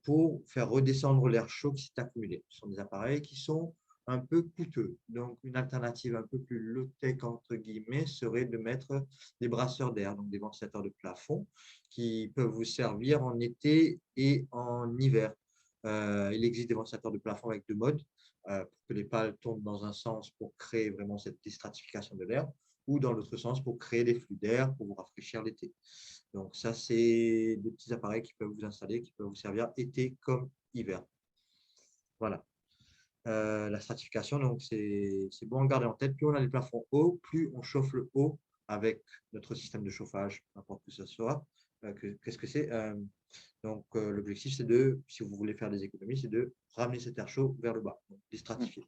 pour faire redescendre l'air chaud qui s'est accumulé. Ce sont des appareils qui sont un peu coûteux. Donc, une alternative un peu plus low-tech, entre guillemets, serait de mettre des brasseurs d'air, donc des ventilateurs de plafond, qui peuvent vous servir en été et en hiver. Il existe des ventilateurs de plafond avec 2 modes, pour que les pales tournent dans un sens pour créer vraiment cette déstratification de l'air, ou dans l'autre sens pour créer des flux d'air pour vous rafraîchir l'été. Donc ça, c'est des petits appareils qui peuvent vous installer, qui peuvent vous servir été comme hiver. Voilà. La stratification, donc c'est bon à garder en tête. Plus on a les plafonds hauts, plus on chauffe le haut avec notre système de chauffage, n'importe que ce soit. Qu'est-ce que c'est Donc, l'objectif, c'est de, si vous voulez faire des économies, c'est de ramener cet air chaud vers le bas, donc déstratifier.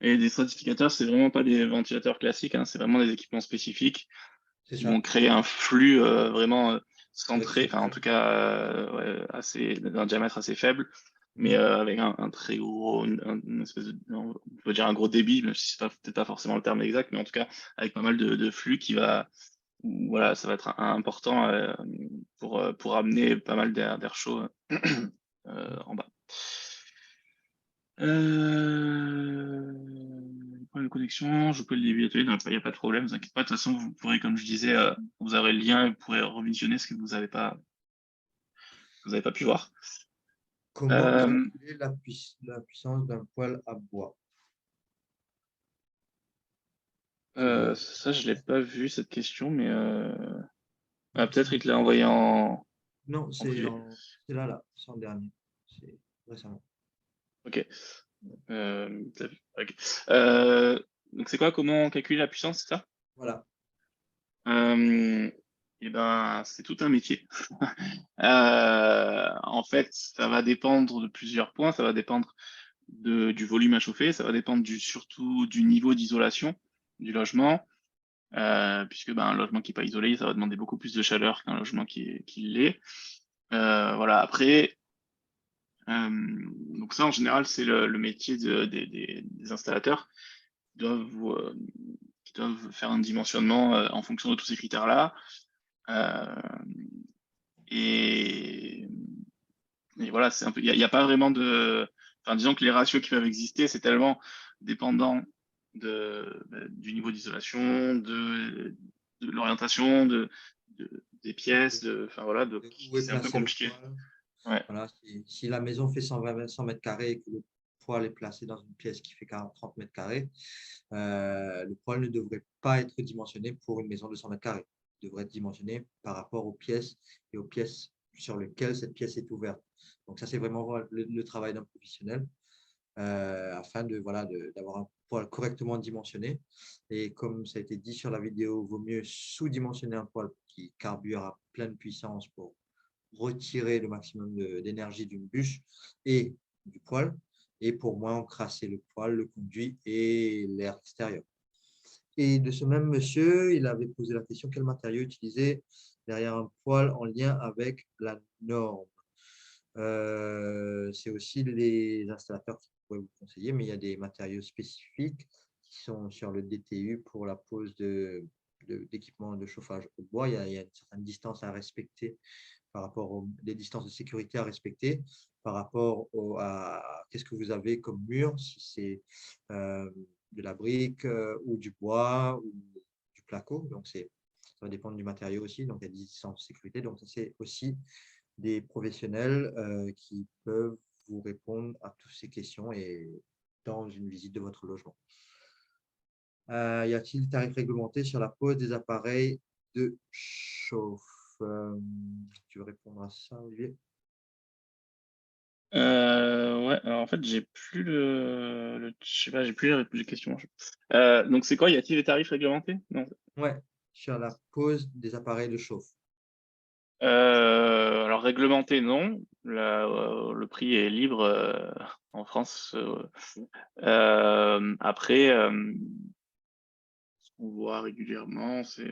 Et des stratificateurs, c'est vraiment pas des ventilateurs classiques, hein, c'est vraiment des équipements spécifiques C'est qui ça. vont créer un flux vraiment centré, Avec enfin en tout cas ouais, d'un diamètre assez faible, mais avec un très gros, une espèce de, on peut dire un gros débit, même si c'est peut-être pas forcément le terme exact, mais en tout cas avec pas mal de flux qui va, voilà, ça va être important pour amener pas mal d'air chaud en bas. Problème de connexion, je peux le dévier, il n'y a pas de problème, ne vous inquiétez pas. De toute façon, vous pourrez, comme je disais, vous aurez le lien et vous pourrez revisionner ce que vous n'avez pas pu voir. Comment calculer la puissance d'un poêle à bois? Ça, je ne l'ai pas vu, cette question, mais peut-être il te l'a envoyé en Non, c'est privé. là, c'est en dernier. C'est récemment. Ok. Ok. Donc, c'est quoi, comment calculer la puissance, c'est ça? Voilà. Eh ben, c'est tout un métier. En fait, ça va dépendre de plusieurs points. Ça va dépendre du volume à chauffer. Ça va dépendre surtout du niveau d'isolation du logement. Puisque un logement qui n'est pas isolé, ça va demander beaucoup plus de chaleur qu'un logement qui l'est. Voilà. Après, donc ça, en général, c'est le métier des installateurs qui doivent faire un dimensionnement en fonction de tous ces critères-là. Et voilà, c'est un peu, il n'y a pas vraiment de, enfin, disons que les ratios qui peuvent exister, c'est tellement dépendant du niveau d'isolation, de l'orientation, des pièces, enfin voilà, donc Où est c'est un peu placé le compliqué. poêle? Ouais. Voilà, si la maison fait 100 mètres carrés et que le poêle est placé dans une pièce qui fait 30 mètres carrés, le poêle ne devrait pas être dimensionné pour une maison de 100 mètres carrés. Il devrait être dimensionné par rapport aux pièces et aux pièces sur lesquelles cette pièce est ouverte. Donc ça, c'est vraiment le travail d'un professionnel afin d'avoir un poêle correctement dimensionné. Et comme ça a été dit sur la vidéo, il vaut mieux sous-dimensionner un poêle qui carbure à pleine puissance pour retirer le maximum d'énergie d'une bûche et du poêle, et pour moins encrasser le poêle, le conduit et l'air extérieur. Et de ce même monsieur, il avait posé la question quel matériau utiliser derrière un poêle en lien avec la norme. c'est aussi les installateurs qui pourraient vous conseiller, mais il y a des matériaux spécifiques qui sont sur le DTU pour la pose d'équipements de chauffage au bois. Il y a une certaine distance à respecter par rapport aux des distances de sécurité à respecter, par rapport à qu'est-ce que vous avez comme mur, si c'est de la brique ou du bois ou du placo. Donc, ça va dépendre du matériau aussi. Donc, il y a des distances de sécurité. Donc, c'est aussi des professionnels qui peuvent vous répondre à toutes ces questions et dans une visite de votre logement. Y a-t-il des tarifs réglementés sur la pose des appareils de chauffe? Tu veux répondre à ça, Olivier? Ouais, alors en fait, j'ai plus je sais pas, j'ai plus les questions. Donc c'est quoi? Y a-t-il des tarifs réglementés? Non. Ouais, sur la pose des appareils de chauffe. Alors réglementé, non. Le prix est libre en France. Après, ce qu'on voit régulièrement, c'est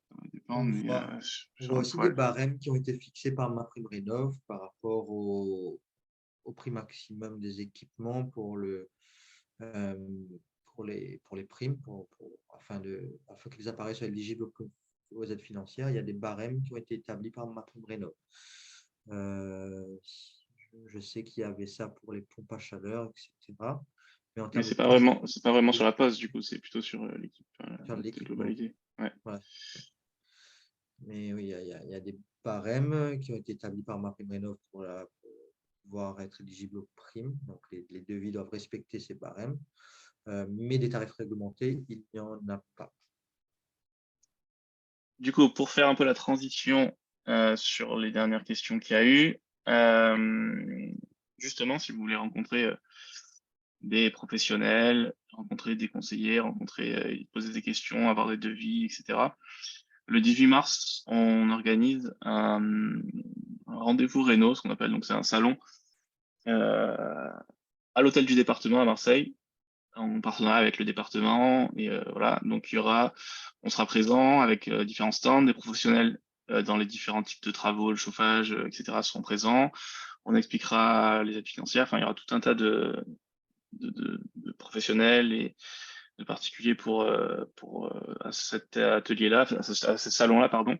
ça va dépendre, mais On sur voit un aussi des toile. barèmes qui ont été fixés par MaPrimeRénov' par rapport au prix maximum des équipements euh, pour les primes, afin que les appareils soient éligibles aux aides financières. Il y a des barèmes qui ont été établis par MaPrimeRénov'. Je sais qu'il y avait ça pour les pompes à chaleur, etc. Mais en Mais termes de c'est pas vraiment sur la pose, du coup, c'est plutôt sur l'équipe, sur la l'équipement. globalité. Ouais. Voilà. Mais oui, il y a des barèmes qui ont été établis par MaPrimeRénov' pour pouvoir être éligible aux primes. Donc, les devis doivent respecter ces barèmes. Mais des tarifs réglementés, il n'y en a pas. Du coup, pour faire un peu la transition sur les dernières questions qu'il y a eu, justement, si vous voulez rencontrer des professionnels, rencontrer des conseillers, poser des questions, avoir des devis, etc. Le 18 mars, on organise un rendez-vous Réno, ce qu'on appelle, donc c'est un salon à l'hôtel du département à Marseille, en partenariat avec le département. Et voilà, donc on sera présent avec différents stands, des professionnels dans les différents types de travaux, le chauffage, etc. seront présents. On expliquera les aides financières. Enfin, il y aura tout un tas de professionnels et de particuliers à cet atelier-là, à ce salon-là, pardon.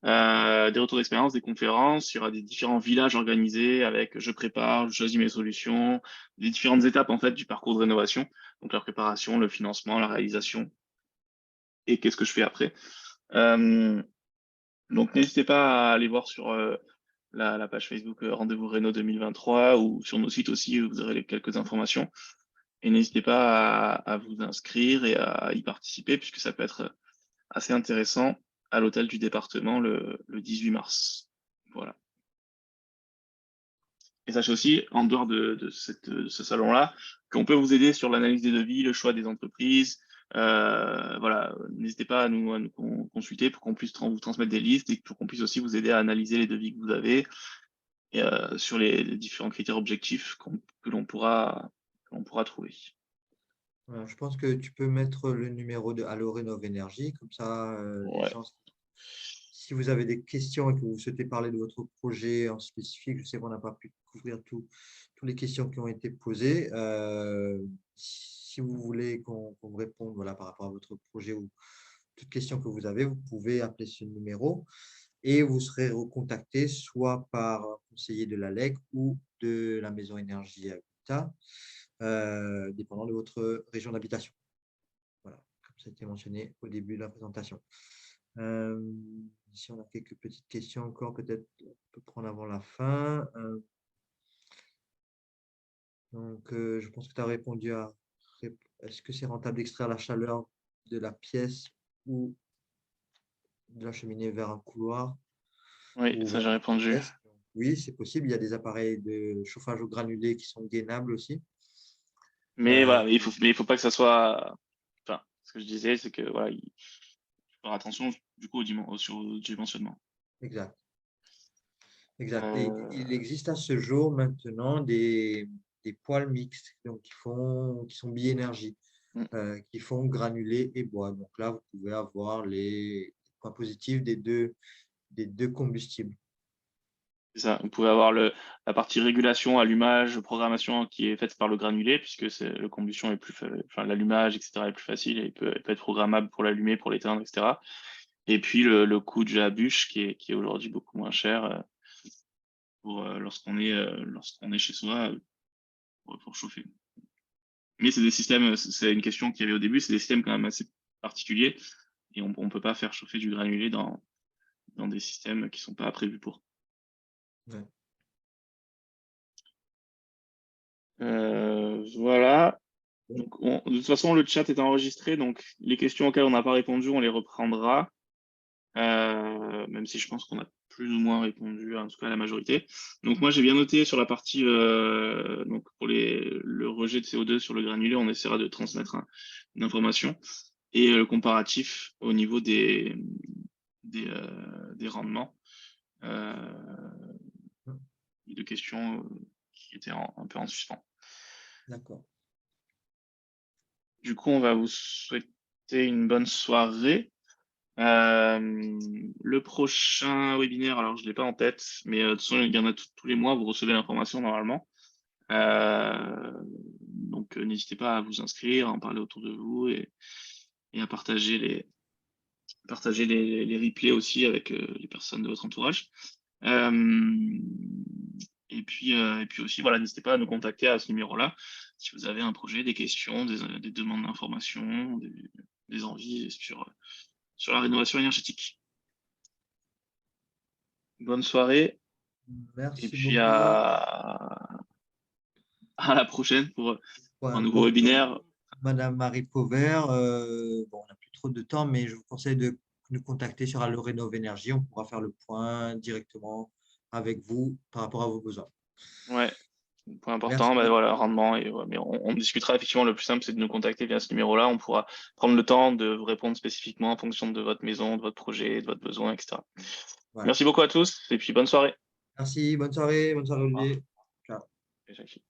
Des retours d'expérience, des conférences, il y aura des différents villages organisés avec je prépare, je choisis mes solutions, des différentes étapes en fait du parcours de rénovation, donc la préparation, le financement, la réalisation et qu'est-ce que je fais après. Donc n'hésitez pas à aller voir sur la page Facebook Rendez-vous Réno 2023 ou sur nos sites aussi, vous aurez quelques informations. Et n'hésitez pas à vous inscrire et à y participer puisque ça peut être assez intéressant à l'hôtel du département le 18 mars. Voilà. Et sachez aussi, en dehors de ce salon-là, qu'on peut vous aider sur l'analyse des devis, le choix des entreprises. Voilà, n'hésitez pas à nous consulter pour qu'on puisse vous transmettre des listes et pour qu'on puisse aussi vous aider à analyser les devis que vous avez et, sur les différents critères objectifs que l'on pourra trouver. Voilà, je pense que tu peux mettre le numéro de Allo Rénov Énergie, comme ça, les Ouais. gens, si vous avez des questions et que vous souhaitez parler de votre projet en spécifique, je sais qu'on n'a pas pu couvrir toutes les questions qui ont été posées. Si vous voulez qu'on vous réponde, voilà, par rapport à votre projet ou toute question que vous avez, vous pouvez appeler ce numéro et vous serez recontacté soit par un conseiller de l'ALEC ou de la Maison Énergie Habitat, dépendant de votre région d'habitation. Voilà, comme ça a été mentionné au début de la présentation. Si on a quelques petites questions encore, peut-être on peut prendre avant la fin. Donc, je pense que tu as répondu à est-ce que c'est rentable d'extraire la chaleur de la pièce ou de la cheminée vers un couloir Oui, ou ça vers j'ai une répondu. pièce? Oui, c'est possible. Il y a des appareils de chauffage au granulé qui sont gainables aussi. Mais voilà, mais il faut pas que ça soit. Enfin, ce que je disais, c'est que voilà, il faut faire attention du coup au dimensionnement. Exact. Exact. Et il Euh, existe à ce jour maintenant des poêles mixtes donc, qui sont bi-énergie, mm. qui font granulé et bois. Donc là, vous pouvez avoir les points positifs des deux combustibles. C'est ça. Vous pouvez avoir la partie régulation, allumage, programmation qui est faite par le granulé, puisque le combustion est enfin, l'allumage, etc. est plus facile et il peut être programmable pour l'allumer, pour l'éteindre, etc. Et puis le coût de la bûche qui est aujourd'hui beaucoup moins cher lorsqu'on est chez soi pour chauffer. Mais c'est des systèmes, c'est une question qu'il y avait au début, c'est des systèmes quand même assez particuliers et on ne peut pas faire chauffer du granulé dans des systèmes qui ne sont pas prévus pour. Ouais. Voilà. Donc, de toute façon, le chat est enregistré, donc les questions auxquelles on n'a pas répondu, on les reprendra. Même si je pense qu'on a plus ou moins répondu, en tout cas à la majorité. Donc moi, j'ai bien noté sur la partie, donc pour le rejet de CO2 sur le granulé, on essaiera de transmettre une information et le comparatif au niveau des rendements. De questions qui étaient un peu en suspens. D'accord. Du coup, on va vous souhaiter une bonne soirée. Le prochain webinaire, alors je ne l'ai pas en tête, mais de toute façon, il y en a tous les mois, vous recevez l'information normalement. Donc, n'hésitez pas à vous inscrire, à en parler autour de vous et à partager les replays aussi avec les personnes de votre entourage. Et puis aussi, voilà, n'hésitez pas à nous contacter à ce numéro-là si vous avez un projet, des questions, des demandes d'informations, des envies sur la rénovation énergétique. Bonne soirée. Merci et puis beaucoup. à la prochaine pour un nouveau Donc, webinaire. Madame Marie Pauvert, bon, on n'a plus trop de temps, mais je vous conseille de nous contacter sur Allo Rénov Énergie. On pourra faire le point directement avec vous par rapport à vos besoins. Ouais, point important, Merci. voilà, rendement. Mais on discutera effectivement, le plus simple, c'est de nous contacter via ce numéro-là. On pourra prendre le temps de vous répondre spécifiquement en fonction de votre maison, de votre projet, de votre besoin, etc. Voilà. Merci beaucoup à tous et puis bonne soirée. Merci, bonne soirée Olivier. Ciao. Et Jackie.